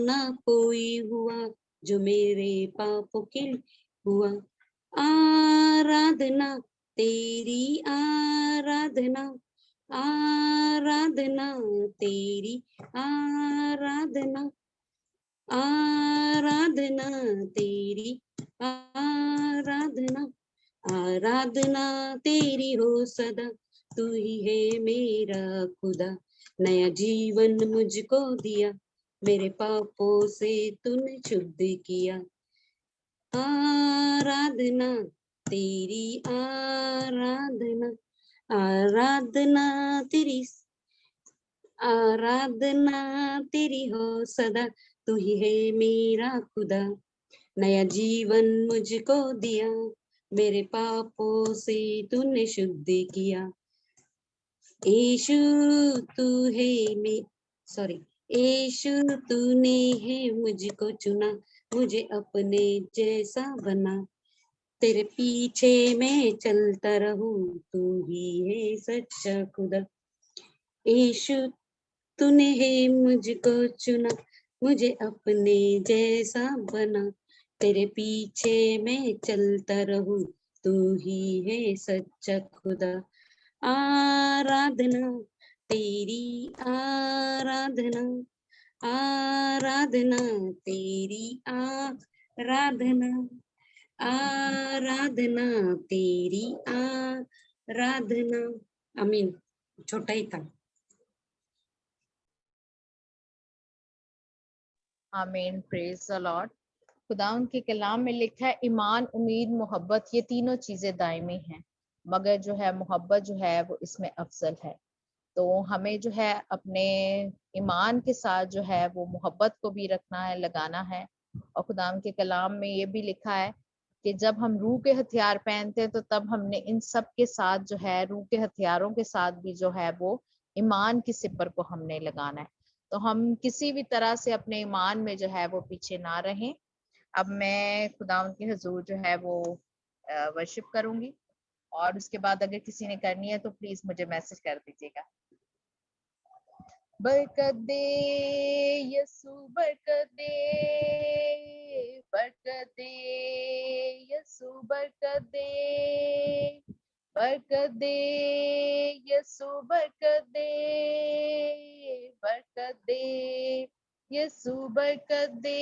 ना कोई हुआ जो मेरे पापों के लिए हुआ। आराधना तेरी आराधना आराधना तेरी आराधना आराधना तेरी आराधना आराधना तेरी हो सदा तू ही है मेरा खुदा नया जीवन मुझको दिया मेरे पापों से तूने शुद्ध किया। आराधना तेरी, आराधना, आराधना तेरी, आराधना तेरी हो सदा। तू ही है मेरा खुदा। नया जीवन मुझको दिया, मेरे पापों से तूने शुद्ध किया। यीशु तू है सॉरी यीशु तूने है मुझको चुना, मुझे अपने जैसा बना। तेरे पीछे मैं चलता रहूं, तू ही है सच्चा खुदा। यीशु तूने है मुझको चुना, मुझे अपने जैसा बना। तेरे पीछे मैं चलता रहूं, तू ही है सच्चा खुदा। आराधना तेरी, आराधना, आराधना तेरी, आराधना, आराधना तेरी, आराधना। आमीन। छोटा ही था। आमीन, प्रेज द लॉर्ड। खुदा के कलाम में लिखा है ईमान, उम्मीद, मोहब्बत, ये तीनों चीजें दायमी हैं, मगर जो है मोहब्बत जो है वो इसमें अफजल है। तो हमें जो है अपने ईमान के साथ जो है वो मोहब्बत को भी रखना है, लगाना है। और खुदा के कलाम में ये भी लिखा है कि जब हम रूह के हथियार पहनते हैं तो तब हमने इन सब के साथ जो है रूह के हथियारों के साथ भी जो है वो ईमान की सिपर को हमने लगाना है। तो हम किसी भी तरह से अपने ईमान में जो है वो पीछे ना रहें। अब मैं खुदा के हजूर जो है वो वर्शिप करूंगी, और उसके बाद अगर किसी ने करनी है तो प्लीज मुझे मैसेज कर दीजिएगा। बरकत दे यसु, बरकत दे, बरकत दे यसु, बरकत दे, बरकत दे यसु, बरकत दे, बरकत दे यसु, बरकत दे।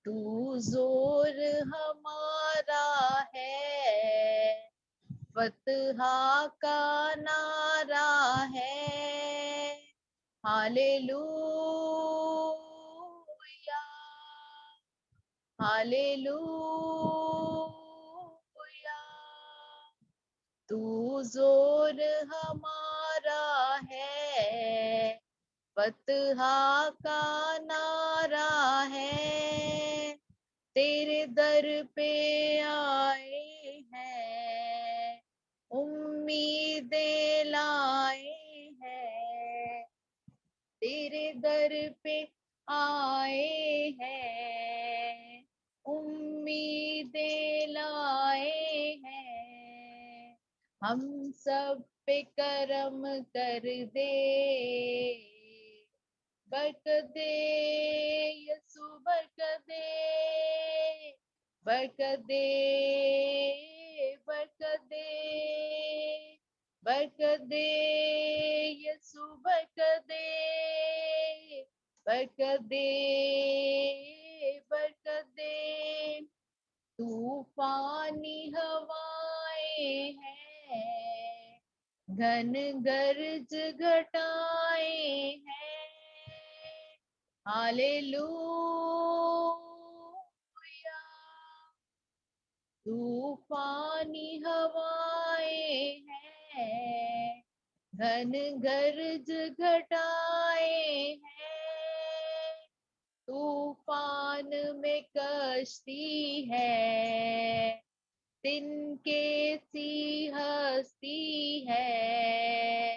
तू जोर हमारा है, फतहा का नारा है। Hallelujah, hallelujah. तू जोर हमारा है, फतहा का नारा है। तेरे दर पे आए हैं, उम्मीदें लाए हैं। तेरे दर पे आए हैं, उम्मीदें लाए हैं। हम सब पे करम कर दे, बरकत दे यसु, बरकत दे, बरकत दे, बरकत दे, बरकत दे यसु, बरकत दे, बरकत दे, बरकत दे। तूफानी हवाएं हैं, घन गरज घटाए हैं। हालेलुया। तूफानी हवाएं हैं, घन गरज घटाए हैं। तूफान में कश्ती है, तिनके सी हस्ती है।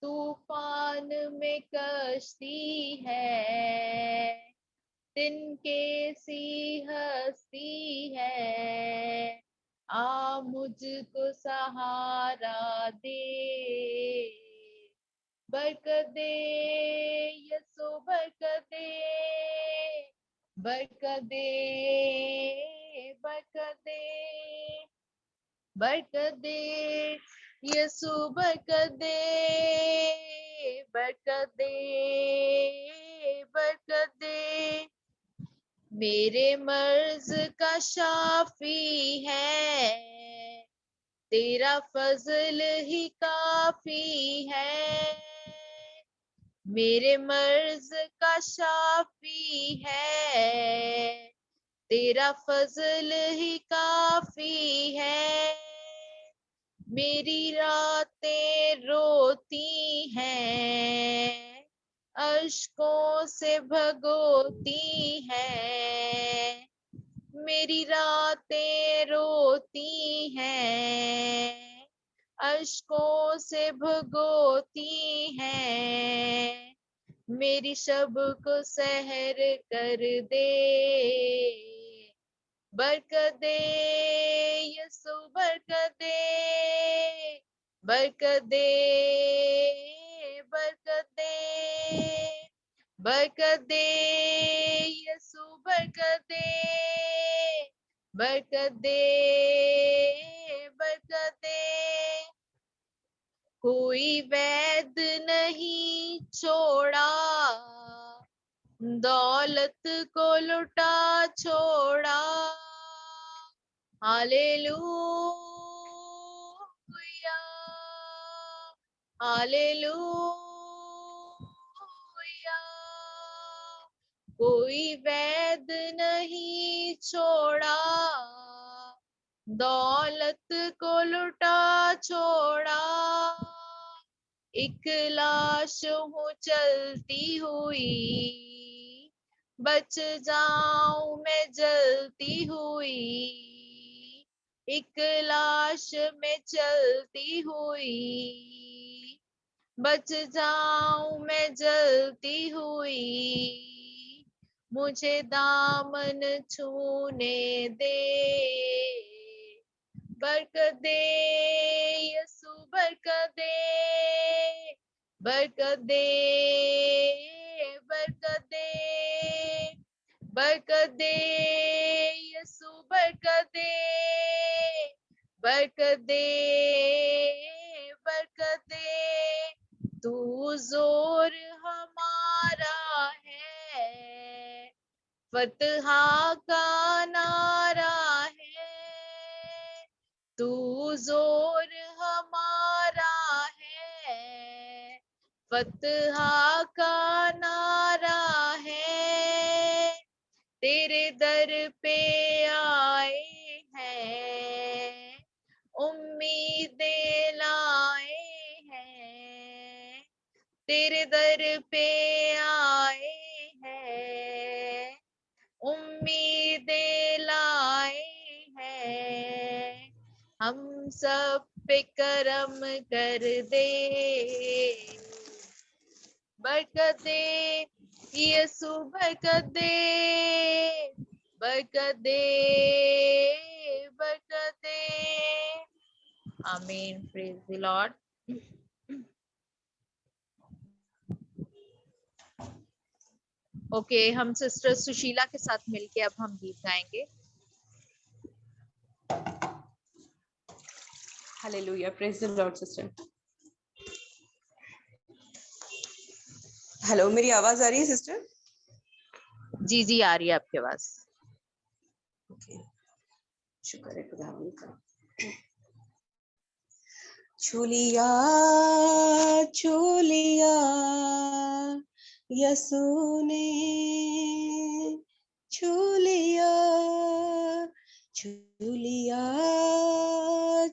तूफान में कश्ती है, तिनके सी हस्ती है। आ मुझको सहारा दे, बरकत दे यसु, बरकत दे, बरकत दे, बरकत दे, बरकत दे यसु, बरकत दे, बरकत दे, बरकत दे। मेरे मर्ज का शाफी है, तेरा फजल ही काफी है। मेरे मर्ज का शाफी है, तेरा फजल ही काफी है। मेरी रातें रोती हैं, अश्कों से भगोती हैं। मेरी रातें रोती हैं, अश्कों से भगोती हैं। मेरी शब को सहर कर दे, बरकत दे यसु बरकत दे, बरकत दे, बरकत दे, बरकत दे यसु बरकत दे, बरकत दे, बरकत दे। कोई वैद नहीं छोड़ा, दौलत को लुटा छोड़ा। Hallelujah, hallelujah. कोई वैद नहीं छोड़ा, दौलत को लुटा छोड़ा। एक लाश हूँ चलती हुई, बच जाऊं मैं जलती हुई। एक लाश में चलती हुई, बच जाऊं मैं जलती हुई। मुझे दामन छूने दे, बरकत दे यसु बरकत दे, बरकत दे, बरकत दे, बरकत दे यसु बरकत दे, बरकत दे, बरकत दे। तू जोर हमारा है, फतहा का नारा है। तू जोर हमारा है, फतहा का नारा है। तेरे दर पे आए हैं, उम्मीदें लाए हैं। तेरे दर पे आए हैं, उम्मीदें लाए हैं। हम सब पे करम कर दे, बरकत दे यीशु बरकत दे, बरकत दे, बरकत दे। आमीन। Praise the Lord. ओके, हम सिस्टर सुशीला के साथ मिलके अब हम गीत गाएंगे। Hallelujah, praise the Lord sister. Hello, मेरी आवाज आ रही है सिस्टर? जी जी आ रही है आपके आवाज। ओके, शुक्र है खुदावंद का। छूलिया छूलिया यसू ने, छूलिया छूलिया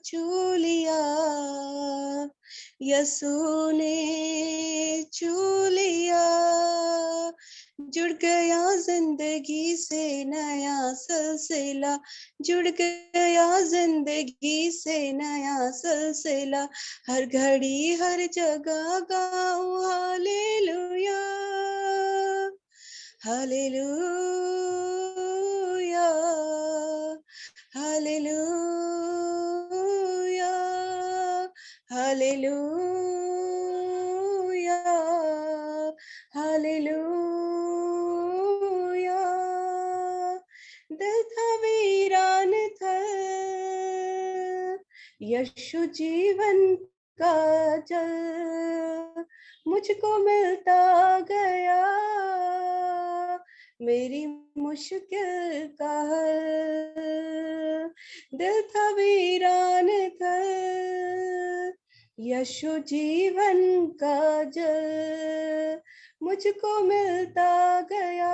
छूलिया यसू ने, छूलिया। जुड़ गया जिंदगी से नया सिलसिला, जुड़ गया जिंदगी से नया सिलसिला। हर घड़ी हर जगह गाऊं hallelujah, hallelujah, hallelujah, hallelujah, hallelujah. दिल था वीरान था, यीशु जीवन का जल मुझको मिलता गया, मेरी मुश्किल का हल। दिल था वीरान था, यीशु जीवन का जल मुझको मिलता गया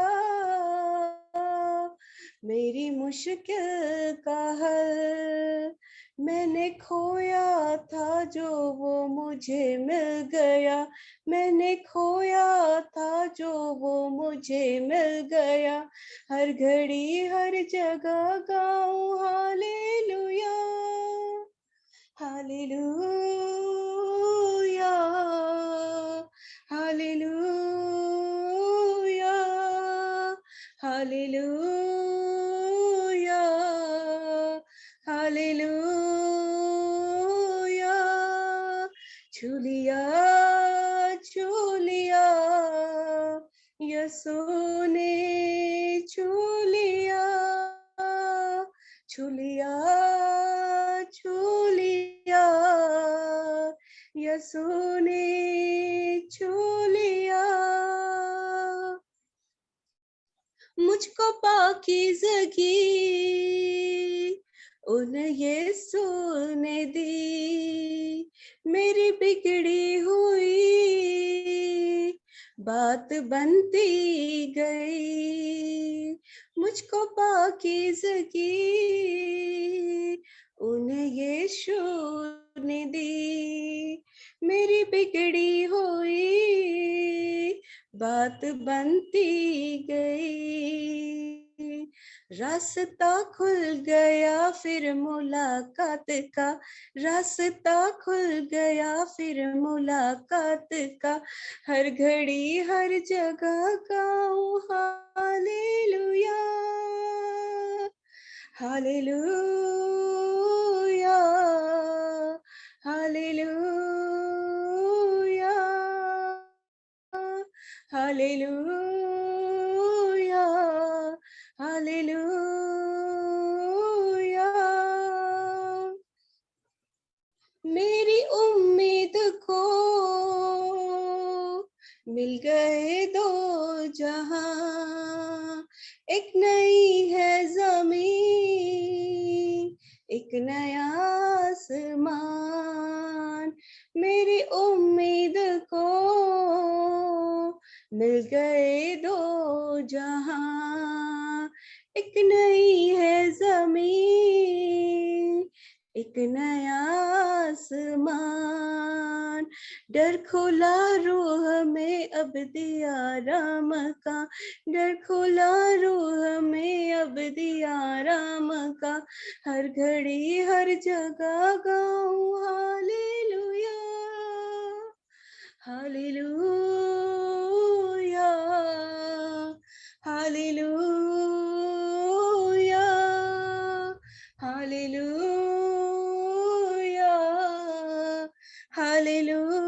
मेरी मुश्किल का हल। मैंने खोया था जो वो मुझे मिल गया, मैंने खोया था जो वो मुझे मिल गया। हर घड़ी हर जगह गाऊं hallelujah, hallelujah, hallelujah, hallelujah, hallelujah. छू लिया, छू लिया, यीशु ने छू लिया, छू लिया, छू लिया, यीशु ने छू लिया। मुझको पाकीज़गी उन यीशु ने दी, मेरी बिगड़ी हुई बात बनती गई। मुझको पाकीज़गी उन यीशु ने दी, मेरी बिगड़ी हुई बात बनती गई। रास्ता खुल गया फिर मुलाकात का, रास्ता खुल गया फिर मुलाकात का। हर घड़ी हर जगह गाऊं hallelujah, hallelujah, hallelujah, hallelujah, hallelujah. मेरी उम्मीद को मिल गए दो जहां, एक नई है ज़मीन, एक नया आसमान। मेरी उम्मीद को मिल गए दो जहां, एक नई है ज़मीन, एक नया आसमान। डर खोला रूह में अब दिया राम का, डर खोला रूह में अब दिया राम का। हर घड़ी हर जगह गाऊं hallelujah, hallelujah, hallelujah, hallelujah, hallelujah.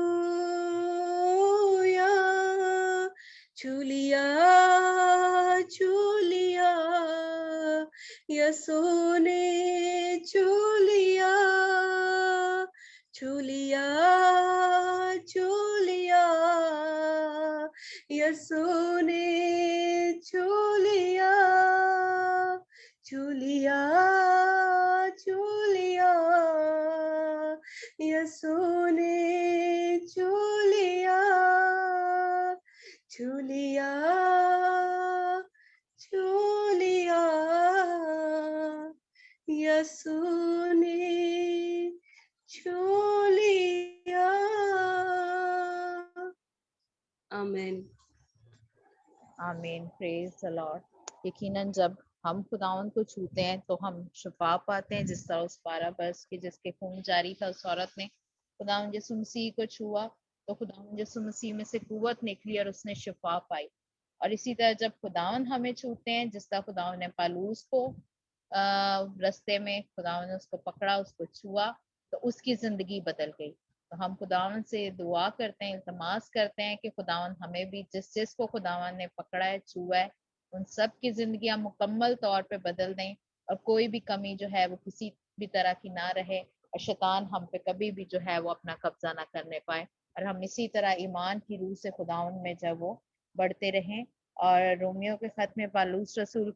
छू लिया, छू लिया, यीशु ने छू लिया, छू लिया, छू लिया, यीशु ने छू लिया, छू लिया, छू लिया, यीशु ने छू लिया, छू लिया, छू लिया, यीशु ने छू लिया। आमीन, आमीन, प्रेज द लॉर्ड। यकीनन जब हम खुदावन को छूते हैं तो हम शिफा पाते हैं, जिस तरह उस 12 बरस के जिसके खून जारी था उस औरत ने खुदावन यीशु मसीह को छुआ तो खुदावन यीशु मसीह में से कुव्वत निकली और उसने शिफा पाई। और इसी तरह जब खुदावन हमें छूते हैं, जिस तरह खुदावन ने पालूस को रास्ते में खुदावन ने उसको पकड़ा, उसको छुआ तो उसकी जिंदगी बदल गई। तो हम खुदावन से दुआ करते हैं, इल्तमास करते हैं कि खुदावन हमें भी जिस जिसको खुदावन ने पकड़ा है, छुआ है, उन सब की जिंदगियां मुकम्मल तौर पे बदल दें और कोई भी कमी जो है वो किसी भी तरह की ना रहे और शैतान हम पे कभी भी जो है वो अपना कब्जा ना करने पाए। और हम इसी तरह ईमान की रूह से खुदावन में जब वो बढ़ते रहें। और रोमियो के खत में पालूस रसूल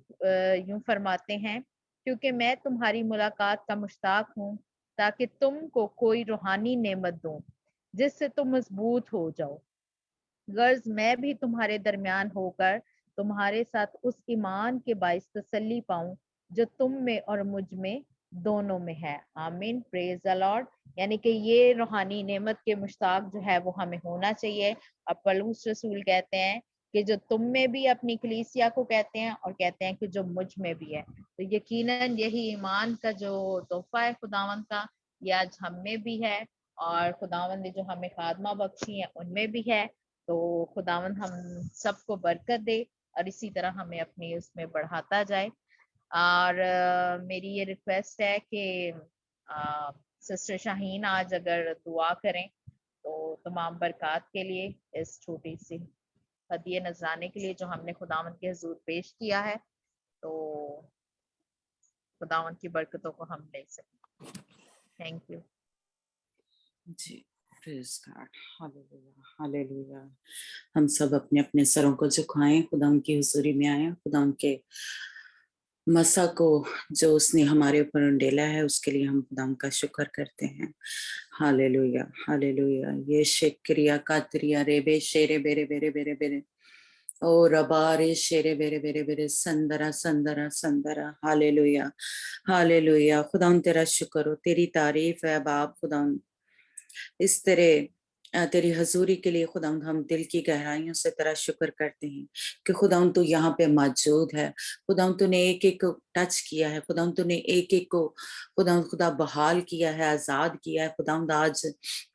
यूं फरमाते हैं, क्योंकि मैं तुम्हारी मुलाकात का मुश्ताक हूँ ताकि तुमको कोई रूहानी नेमत दूं जिससे तुम मजबूत हो जाओ गर्ज मैं भी तुम्हारे दरमियान होकर तुम्हारे साथ उस ईमान के बाइस तसल्ली पाऊं जो तुम में और मुझ में दोनों में है। आमीन, प्रेज द लॉर्ड। यानी कि ये रूहानी नेमत के मुश्ताक जो है वो हमें होना चाहिए। और पौलुस रसूल कहते हैं कि जो तुम में भी अपनी कलीसिया को कहते हैं और कहते हैं कि जो मुझ में भी है। तो यकीनन यही ईमान का जो तोहफा है खुदावंद का, ये आज हम में भी है और खुदावंद ने जो हमें खादमा बख्शी है उनमें भी है। तो खुदावंद हम सबको बरकत दे और इसी तरह हमें अपनी उसमें बढ़ाता जाए। और मेरी ये रिक्वेस्ट है कि सिस्टर शाहीन आज अगर दुआ करें तो तमाम बरकत के लिए, इस छोटी सी हदिये नजराने के लिए जो हमने खुदावंद के हुजूर पेश किया है, तो खुदावंद की बरकतों को हम ले सकें। थैंक यू जी। Praise God, hallelujah hallelujah. हम सब अपने अपने सरों को झुकाएं, खुदा की हुजूरी में आए, खुदा के मसा को जो उसने हमारे ऊपर उंडेला है उसके लिए हम खुदा का शुक्र करते हैं। Hallelujah hallelujah. ये शेक्रिया कातरिया रेबे शेरे बेरे बेरे बेरे बेरे ओ रबारे शेरे बेरे बेरे बेरे संदरा संदरा संदरा। Hallelujah hallelujah. खुदा तेरा शुक्र हो, तेरी तारीफ है बाप। खुदा इस तरह तेरी हजूरी के लिए खुदा हम दिल की गहराइयों से तेरा शुक्र करते हैं कि खुदा तू यहाँ पे मौजूद है। खुदा तूने एक एक को टच किया है, खुदा तूने एक एक को खुदा बहाल किया है, आजाद किया है। खुदा आज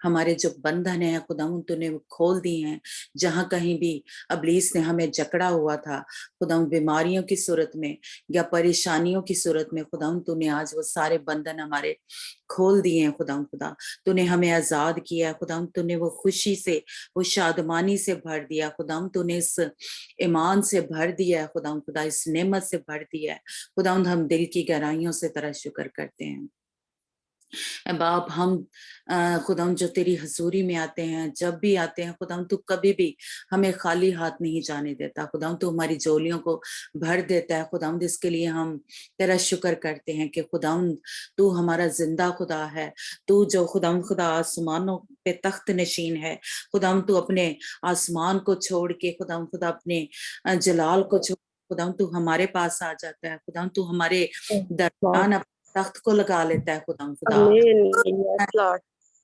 हमारे जो बंधन है खुदा तूने वो खोल दिए हैं। जहाँ कहीं भी अबलीस ने हमें जकड़ा हुआ था खुदा बीमारियों की सूरत में या परेशानियों की सूरत में, खुदा तूने आज वो सारे बंधन हमारे खोल दिए हैं। खुदा तूने हमें आजाद किया। खुदा तूने वो खुशी से, वो शादमानी से भर दिया। खुदा तूने इस ईमान से भर दिया है। खुदा इस नेमत से भर दिया है। खुदा हम दिल की गहराइयों से तेरा शुक्र करते हैं बाप। हम खुदा जो तेरी हजूरी में आते हैं, जब भी आते हैं खुदा तू कभी भी हमें खाली हाथ नहीं जाने देता। खुदा तू हमारी झोलियों को भर देता है। खुदा इसके लिए हम तेरा शुक्र करते हैं कि खुदा तू हमारा जिंदा खुदा है। तू जो खुदा आसमानों पे तख्त नशीन है। खुदा तू अपने आसमान को छोड़ के खुदा अपने जलाल को छोड़ खुदा तू हमारे पास आ जाता है। खुदा तू हमारे दरमियान तख्त को लगा लेता है।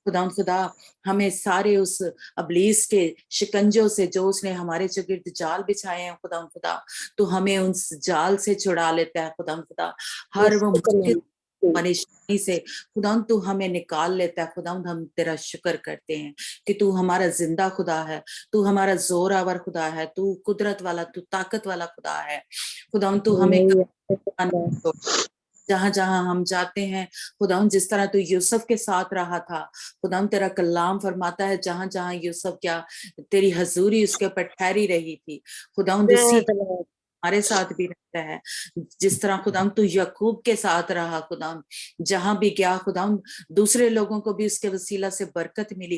खुदा हमें सारे उस अबलीस के शिकंजों से जो उसने हमारे चौगिर्द जाल बिछाए हैं खुदा तो हमें उस जाल से छुड़ा लेता है। खुदा हर वो मुश्किल परेशानी से खुदा तू हमें निकाल लेता है। खुदा हम तेरा शुक्र करते हैं कि तू हमारा जिंदा खुदा है, तू हमारा जोरावर खुदा है, तू कुदरत वाला, तू ताकत वाला खुदा है। खुदा तू हमें जहां जहां हम जाते हैं खुदा जिस तरह तू यूसुफ के साथ रहा था, खुदा तेरा कलाम फरमाता है जहां जहां यूसुफ क्या तेरी हजूरी उसके ऊपर ठहरी रही थी, खुदा उसी हमारे साथ भी रहता है। जिस तरह खुदा तू यकूब के साथ रहा, खुदा जहां भी गया खुदा दूसरे लोगों को भी उसके वसीला से बरकत मिली।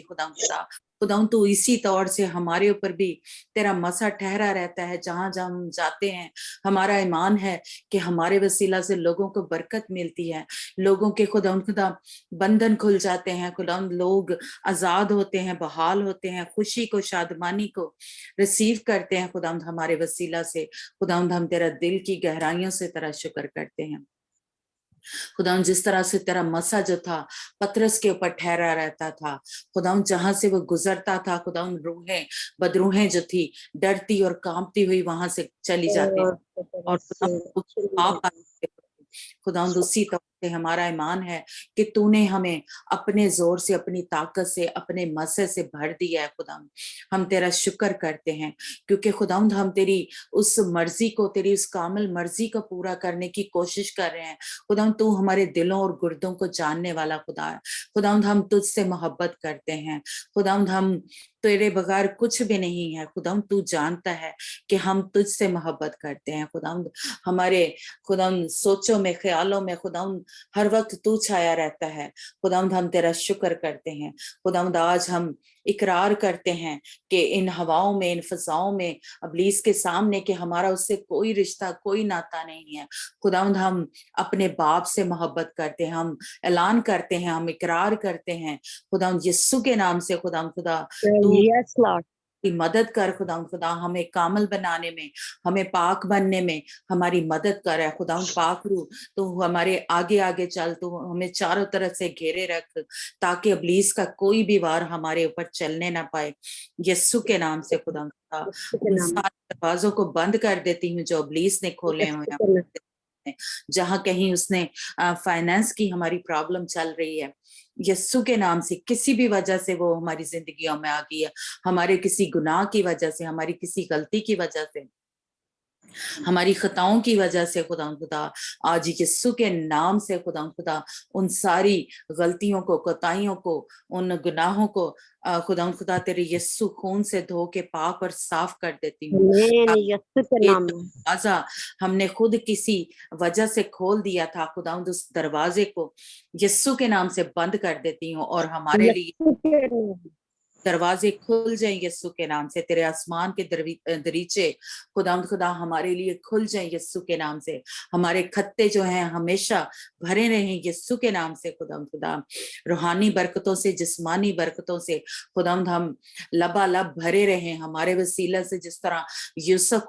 खुदा तू इसी तौर से हमारे ऊपर भी तेरा मसा ठहरा रहता है। जहां जहां हम जाते हैं हमारा ईमान है कि हमारे वसीला से लोगों को बरकत मिलती है, लोगों के खुदा बंधन खुल जाते हैं, खुदा लोग आजाद होते हैं, बहाल होते हैं, खुशी को, शादमानी को रिसीव करते हैं खुदा हमारे वसीला से। खुदा हम तेरा दिल की गहराइयों से तेरा शुक्र करते हैं। खुदा जिस तरह से तेरा मसा जो था पतरस के ऊपर ठहरा रहता था, खुदा जहां से वो गुजरता था खुदा रूहें बदरूहें जो थी डरती और कांपती हुई वहां से चली जाती और खुदा उसी तरह से हमारा ईमान है कि तूने हमें अपने जोर से, अपनी ताकत से, अपने मसे से भर दिया है। खुदा हम तेरा शुक्र करते हैं क्योंकि खुदा हम तेरी उस मर्जी को, तेरी उस कामिल मर्जी को पूरा करने की कोशिश कर रहे हैं। खुदा तू हमारे दिलों और गुर्दों को जानने वाला खुदा है। खुदा हम तुझसे मोहब्बत करते हैं। खुदा हम तेरे बगैर कुछ भी नहीं है। खुदा तू जानता है कि हम तुझसे मोहब्बत करते हैं। खुदा हमारे खुदा सोचों में, ख्यालों में खुदा हर वक्त तू छाया रहता है। खुदा हम तेरा शुक्र करते हैं। खुदा आज हम इकरार करते हैं कि इन हवाओं में, इन फजाओं में अबलीस के सामने कि हमारा उससे कोई रिश्ता, कोई नाता नहीं है। खुदा हम अपने बाप से मोहब्बत करते हैं, हम ऐलान करते हैं, हम इकरार करते हैं खुदा यीशु के नाम से। खुदा तू की मदद कर खुदा खुदा, हमें कामल बनाने में, हमें पाक बनने में हमारी मदद कर है खुदा पाक रू। तो हमारे आगे आगे चल, तो हमें चारों तरफ से घेरे रख, ताकि इब्लीस का कोई भी वार हमारे ऊपर चलने ना पाए। यीशु के नाम से खुदा खुदा उन सारे दरवाजों को बंद कर देती हूँ जो इब्लीस ने खोले हुए हैं, जहां कहीं उसने फाइनेंस की हमारी प्रॉब्लम चल रही है, यीशु के नाम से किसी भी वजह से वो हमारी जिंदगियों में आ गई है, हमारे किसी गुनाह की वजह से, हमारी किसी गलती की वजह से, हमारी खताओं की वजह से खुदा खुदा, आज यीशु के नाम से खुदा खुदा उन सारी गलतियों को, कोताहियों को, उन गुनाहों को खुदा खुदा तेरे यीशु खून से धो के पाक और साफ कर देती हूँ। यीशु के नाम में दरवाजा हमने खुद किसी वजह से खोल दिया था खुदा, उस दरवाजे को यीशु के नाम से बंद कर देती हूँ, और हमारे लिए दरवाजे खुल जाएं यीशु के नाम से। तेरे आसमान के दरीचे खुदा खुदा हमारे लिए खुल जाएं यीशु के नाम से। हमारे खत्ते जो हैं हमेशा भरे रहें यीशु के नाम से खुदा खुदा। रूहानी बरकतों से, जिस्मानी बरकतों से खुदा हम लबालब भरे रहें। हमारे वसीला से जिस तरह यूसुफ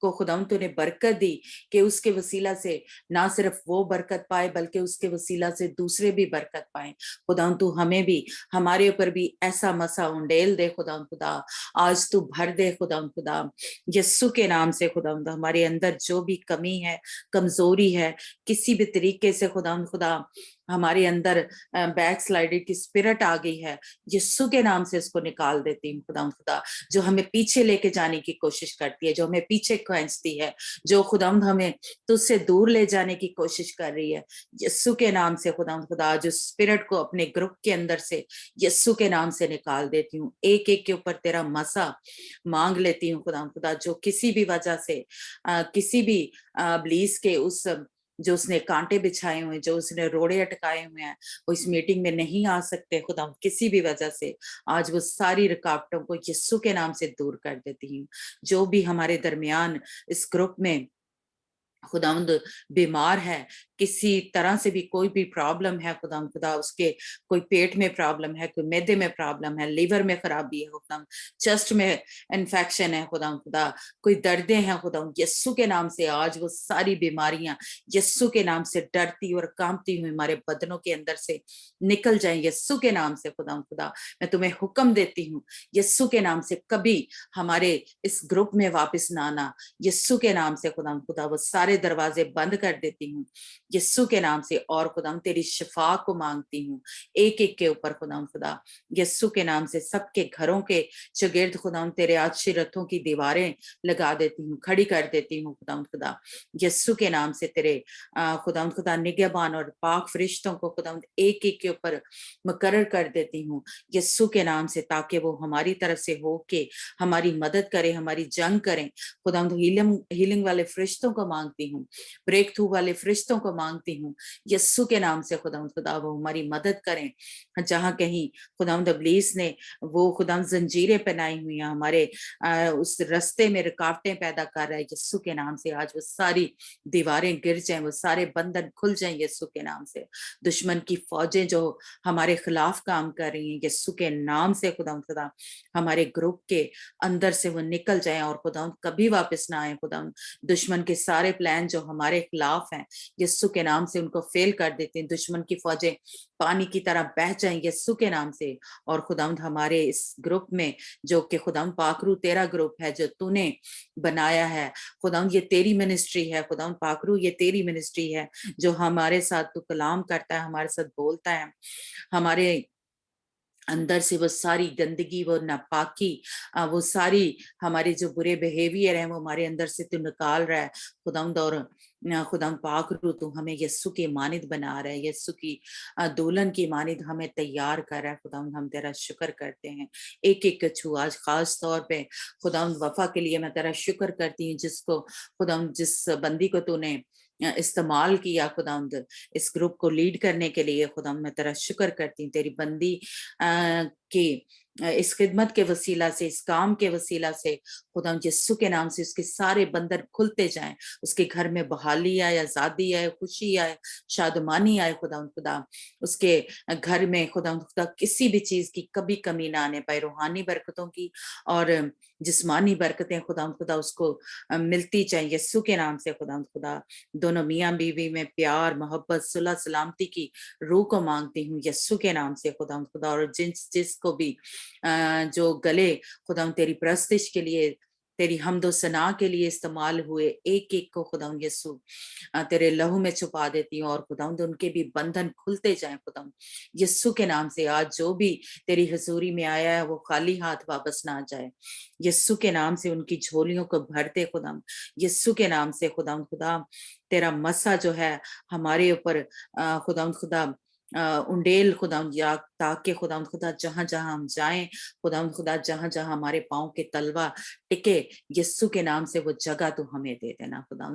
को खुदा तूने बरकत दी कि उसके वसीला से ना सिर्फ वो बरकत पाए बल्कि उसके वसीला से दूसरे भी बरकत पाए। खुदा तू हमें भी, हमारे ऊपर भी ऐसा मसा उंडेल दे खुदा खुदा, आज तू भर दे खुदा खुदा यीशु के नाम से। खुदा हमारे अंदर जो भी कमी है, कमजोरी है, किसी भी तरीके से खुदा खुदा हमारे अंदर बैक स्लाइडेड की स्पिरिट आ गई है, यीशु के नाम से इसको निकाल देती हूँ खुदा खुदा। जो हमें पीछे लेके जाने की कोशिश करती है, जो हमें पीछे खींचती है, जो खुदा हमें तुझसे दूर ले जाने की कोशिश कर रही है, यीशु के नाम से खुदा खुदा जो स्पिरिट को अपने ग्रुप के अंदर से यीशु के नाम से निकाल देती हूँ। एक एक के ऊपर तेरा मसा मांग लेती हूँ खुदा खुदा, जो किसी भी वजह से किसी भी इब्लीस के उस जो उसने कांटे बिछाए हुए, जो उसने रोड़े अटकाए हुए हैं, वो इस मीटिंग में नहीं आ सकते खुदा किसी भी वजह से। आज वो सारी रुकावटों को यीशु के नाम से दूर कर देती हूँ। जो भी हमारे दरमियान इस ग्रुप में खुदावंद बीमार है, किसी तरह से भी कोई भी प्रॉब्लम है खुदा खुदा, उसके कोई पेट में प्रॉब्लम है, कोई मैदे में प्रॉब्लम है, लीवर में खराबी है खुदा, चेस्ट में इन्फेक्शन है खुदा खुदा, कोई दर्दें हैं खुदा, यीशु के नाम से आज वो सारी बीमारियां यीशु के नाम से डरती और कांपती हुई हमारे बदनों के अंदर से निकल जाएं यीशु के नाम से। खुदा खुदा मैं तुम्हें हुक्म देती हूँ यीशु के नाम से कभी हमारे इस ग्रुप में वापस ना आना, यीशु के नाम से खुदा खुदा वो सारे दरवाजे बंद कर देती हूँ यीशु के नाम से। और खुदा तेरी शिफा को मांगती हूँ एक एक के ऊपर खुदा खुदा, यीशु के नाम से सबके घरों के चगिर्द खुदा तेरे अच्छी रथों की दीवारें लगा देती हूँ, खड़ी कर देती हूँ खुदा खुदा, यीशु के नाम से तेरे खुदा खुदा निगहबान और पाक फरिश्तों को खुदा एक एक के ऊपर मुकर्रर कर देती हूँ यीशु के नाम से, ताकि वो हमारी तरफ से हो के हमारी मदद करें, हमारी जंग करें खुदा। हीलिंग वाले फरिश्तों को मांगती हूँ, ब्रेक थ्रू वाले फरिश्तों को मांगती हूँ यीशु के नाम से खुदा खुदा, वो हमारी मदद करें। जहां कहीं खुदा इब्लीस ने वो खुदा जंजीरें पहनाई हुई हैं, हमारे उस रास्ते में रुकावटें पैदा कर रहा है यीशु के नाम से, आज वो सारी दीवारें गिर जाएं, वो सारे बंधन खुल जाएं यीशु के नाम से। दुश्मन की फौजें जो हमारे खिलाफ काम कर रही हैं यीशु के नाम से खुदा खुदा, हमारे ग्रुप के अंदर से वो निकल जाएं और खुदा कभी वापस ना आए। खुदा दुश्मन के सारे प्लान जो हमारे खिलाफ हैं यीशु के नाम से उनको फेल कर देते हैं, दुश्मन की फौजें पानी की तरह बह जाएं यीशु के नाम से। और खुदावंद हमारे इस ग्रुप में जो कि खुदावंद पाकरू तेरा ग्रुप है जो तूने बनाया है खुदावंद, ये तेरी मिनिस्ट्री है खुदावंद पाकरू, ये तेरी मिनिस्ट्री है जो हमारे साथ तू कलाम करता है, हमारे साथ बोलता है, हमारे अंदर से वो सारी गंदगी, वो नापाकी, वो सारी हमारे जो बुरे बिहेवियर है वो हमारे अंदर से तू निकाल रहा है खुदावंद। और खुदावंद पाक रू तू हमें यीशु की मानिद बना रहा है, यीशु की दुल्हन की मानिद हमें तैयार कर रहा है खुदावंद। हम तेरा शुक्र करते हैं एक एक कछु, आज खास तौर पे खुदावंद वफा के लिए मैं तेरा शुक्र करती हूँ, जिसको खुदावंद जिस बंदी को तूने इस्तेमाल किया खुदावंद इस ग्रुप को लीड करने के लिए खुदावंद, मैं तेरा शुक्र करती हूँ। तेरी बंदी कि इस खिदमत के वसीला से, इस काम के वसीला से खुदा यीशु के नाम से उसके सारे बंधन खुलते जाएं, उसके घर में बहाली आए, आजादी आए, खुशी आए, शादमानी आए खुदा उसके घर में खुदा किसी भी चीज की कभी कमी ना आने पाए, रूहानी बरकतों की और जिस्मानी बरकतें खुदा उसको मिलती जाए यीशु के नाम से खुदा दोनों मियाँ बीवी में प्यार, मोहब्बत, सुलह, सलामती की रूह को मांगती हूँ यीशु के नाम से खुदा और जिसको भी जो गले खुदा तेरी प्रस्तिश के लिए, तेरी हमदो सना के लिए इस्तेमाल हुए एक एक को खुदा यीशु तेरे लहू में छुपा देती हूँ और खुदा उनके भी बंधन खुलते जाएं खुदा यीशु के नाम से। आज जो भी तेरी हजूरी में आया है वो खाली हाथ वापस ना जाए यीशु के नाम से, उनकी झोलियों को भरते खुदा यीशु के नाम से खुदा तेरा मसा जो है हमारे ऊपर खुदा उंडेल खुदा या ताकि खुदा जहां जहां हम जाएं खुदा जहां जहां हमारे पांव के तलवा टिके यीशु के नाम से वो जगह तू हमें दे देना खुदा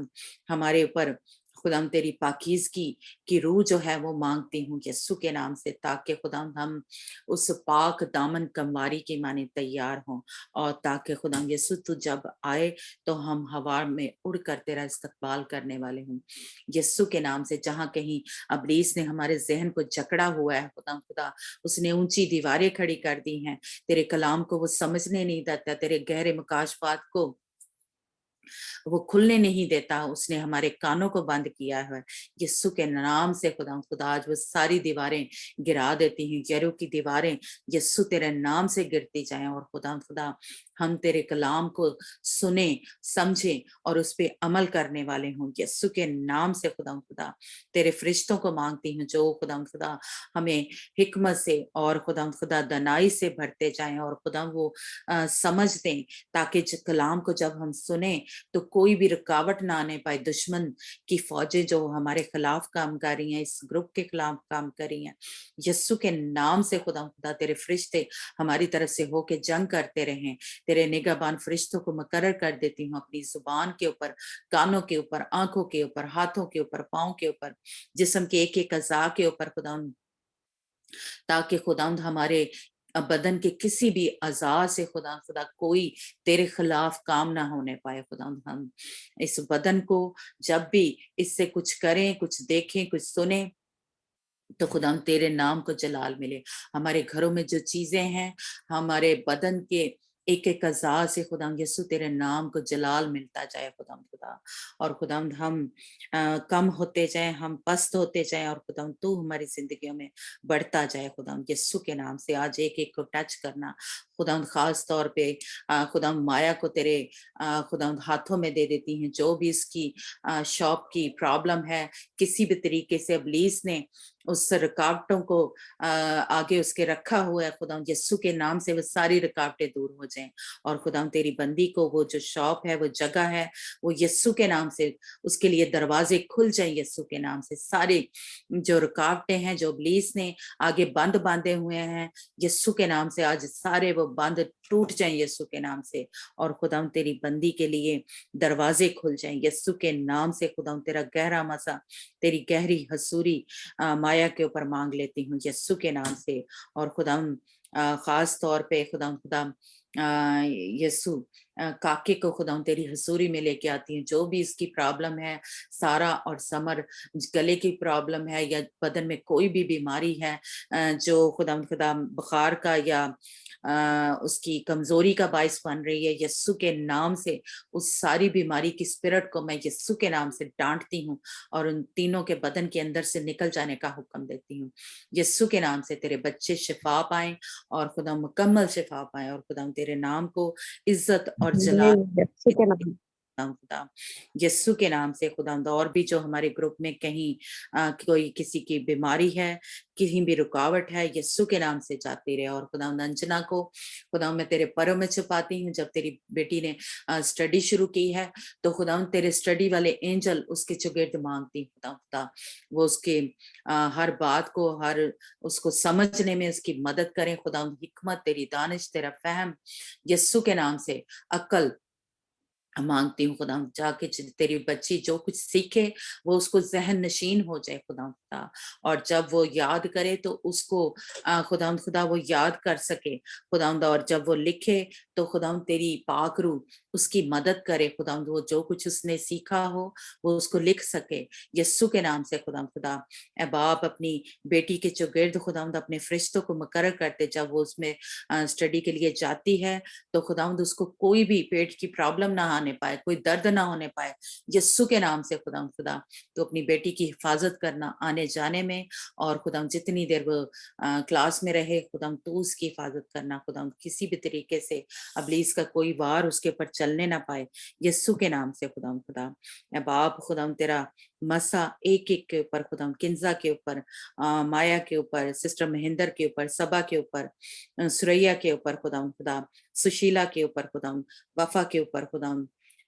हमारे ऊपर खुदा तेरी पाकीज़गी की रूह जो है वो मांगती हूँ यीशु के नाम से, ताकि खुदा हम उस पाक दामन कमवारी की माने तैयार हों और ताकि खुदा यीशु तू जब आए तो हम हवा में उड़ कर तेरा इस्तकबाल करने वाले हों यीशु के नाम से। जहाँ कहीं अबलीस ने हमारे जहन को जकड़ा हुआ है खुदा उसने ऊंची दीवारें खड़ी कर दी हैं, तेरे कलाम को वो समझने नहीं देता, तेरे गहरे मकाशफात को वो खुलने नहीं देता, उसने हमारे कानों को बंद किया है यीशु के नाम से खुदा आज वो सारी दीवारें गिरा देती हैं, यरीहो की दीवारें यीशु तेरे नाम से गिरती जाएं और खुदा हम तेरे कलाम को सुने, समझे और उस पे अमल करने वाले हों यीशु के नाम से खुदा तेरे फरिश्तों को मांगती हूँ जो खुदा हमें हिकमत से और खुदा दनाई से भरते जाएं और खुदा वो समझ दें ताकि कलाम को जब हम सुने तो कोई भी रुकावट ना आने पाए। दुश्मन की फौजें जो हमारे खिलाफ काम कर रही हैं, इस ग्रुप के खिलाफ काम कर रही हैं यीशु के नाम से खुदा तेरे फरिश्ते हमारी तरफ से होके जंग करते रहें, तेरे निगहबान फरिश्तों को मुकर्रर कर देती हूँ अपनी जुबान के ऊपर, कानों के ऊपर, आंखों के ऊपर, हाथों के ऊपर, पाँव के ऊपर, जिस्म के एक एक अज़ा के ऊपर खुदा, ताकि खुदा हमारे बदन के किसी भी अज़ा से खुदा कोई तेरे खिलाफ काम ना होने पाए खुदा हम इस बदन को जब भी इससे कुछ करें, कुछ देखें, कुछ सुने तो खुदा तेरे नाम को जलाल मिले। हमारे घरों में जो चीजें हैं, हमारे बदन के एक एक अज़ा से खुदा यीशु तेरे नाम को जलाल मिलता जाए खुदा और खुदा हम कम होते जाए, हम पस्त होते जाए और खुदा तू हमारी जिंदगियों में बढ़ता जाए खुदा यीशु के नाम से। आज एक एक को टच करना खुदा, खास तौर पे खुदा माया को तेरे खुदा हाथों में दे देती हैं, जो भी इसकी शॉप की प्रॉब्लम है, किसी भी तरीके से इब्लीस ने उस रुकावटों को आगे उसके रखा हुआ है खुदा यीशु के नाम से वो सारी रुकावटें दूर हो जाएं और खुदा तेरी बंदी को वो जो शॉप है, वो जगह है, वो यीशु के नाम से उसके लिए दरवाजे खुल जाएं यीशु के नाम से। सारे जो रुकावटें हैं जो इब्लीस ने आगे बंद बांधे हुए हैं यीशु के नाम से आज सारे वो बंद टूट जाएं यीशु के नाम से और खुदा तेरी बंदी के लिए दरवाजे खुल जाएं यीशु के नाम से। खुदा तेरा गहरा मसा, तेरी गहरी हसूरी माया के ऊपर मांग लेती हूँ यीशु के नाम से और खुदा खास तौर पे खुदा यीशु काके को खुदा तेरी हसूरी में लेके आती हूँ, जो भी इसकी प्रॉब्लम है, सारा और समर गले की प्रॉब्लम है या बदन में कोई भी बीमारी है जो खुदा बुखार का या उसकी कमजोरी का बायस बन रही है यीशु के नाम से उस सारी बीमारी की स्पिरिट को मैं यीशु के नाम से डांटती हूँ और उन तीनों के बदन के अंदर से निकल जाने का हुक्म देती हूँ यीशु के नाम से। तेरे बच्चे शिफा पाएं और खुदा मुकम्मल शिफा पाएं और खुदा तेरे नाम को इज्जत और जलाल खुदा यीशु के नाम से। खुदा और भी जो हमारे ग्रुप में कहीं कोई किसी की बीमारी है, कहीं भी रुकावट है, यीशु के नाम से जाती रहे और खुदा अंजना को खुदा मैं तेरे परों में छुपाती हूँ। जब तेरी बेटी ने स्टडी शुरू की है तो खुदा तेरे स्टडी वाले एंजल उसके चुगिर्द मांगती खुदा वो उसके हर बात को, हर उसको समझने में उसकी मदद करें खुदा, हिकमत, तेरी दानिश, तेरा फहम यीशु के नाम से, अक्ल मांगती हूँ खुदा जाके तेरी बच्ची जो कुछ सीखे वो उसको जहन नशीन हो जाए खुदा, और जब वो याद करे तो उसको खुदा वो याद कर सके खुदा, और जब वो लिखे तो खुदा तेरी पाक रूह उसकी मदद करे खुदा, वो जो कुछ उसने सीखा हो वो उसको लिख सके यस्सु के नाम से खुदा। ए बाप अपनी बेटी के चौगिर्द खुदा अपने फरिश्तों को मुकर्रर करते, जब वो उसमें स्टडी के लिए जाती है तो खुदा उसको कोई भी पेट की प्रॉब्लम ना आने पाए, कोई दर्द ना होने पाए यस्सु के नाम से खुदा। तो अपनी बेटी की हिफाजत करना आने जाने में, और खुदा जितनी देर वो क्लास में रहे खुदा तो उसकी हिफाजत करना खुदा, किसी भी तरीके से अबलीस का कोई वार उसके ऊपर चलने ना पाए यस्सु के नाम से खुदा। ए बाप खुदा तेरा मसा एक एक के ऊपर खुदा, किंजा के ऊपर, माया के ऊपर, सिस्टर महेंद्र के ऊपर, सबा के ऊपर, सुरैया के ऊपर खुदा, सुशीला के ऊपर खुदा, वफा के ऊपर खुदा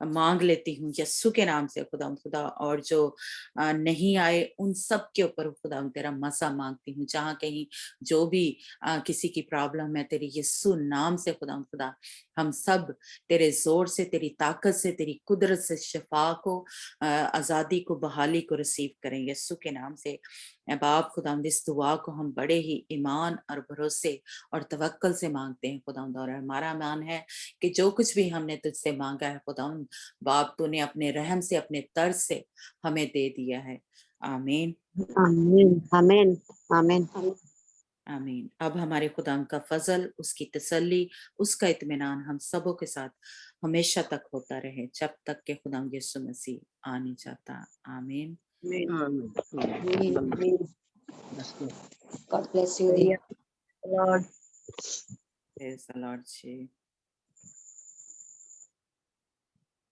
मांग लेती हूँ यस्सु के नाम से खुदा। और जो नहीं आए उन सब के ऊपर खुदा तेरा मसा मांगती हूँ, जहाँ कहीं जो भी किसी की प्रॉब्लम है तेरी यस्सु नाम से खुदा हम सब तेरे जोर से, तेरी ताकत से, तेरी कुदरत से शिफा को, आजादी को, बहाली को रिसीव करें यस्सु के नाम से। बाप खुदा इस दुआ को हम बड़े ही ईमान और भरोसे और तवक्कल से मांगते हैं खुदा, और हमारा ईमान है कि जो कुछ भी हमने तुझसे मांगा है खुदा बाप तूने अपने रहम से, अपने तर्ज से हमें दे दिया है। आमीन आमीन आमीन आमीन आमीन। अब हमारे खुदा का फजल, उसकी तसल्ली, उसका इत्मीनान हम सबों के साथ हमेशा तक होता रहे, जब तक के खुदा यीशु मसीह आ नहीं जाता। आमीन। God bless you, Dee. Lord. Praise the Lord ji.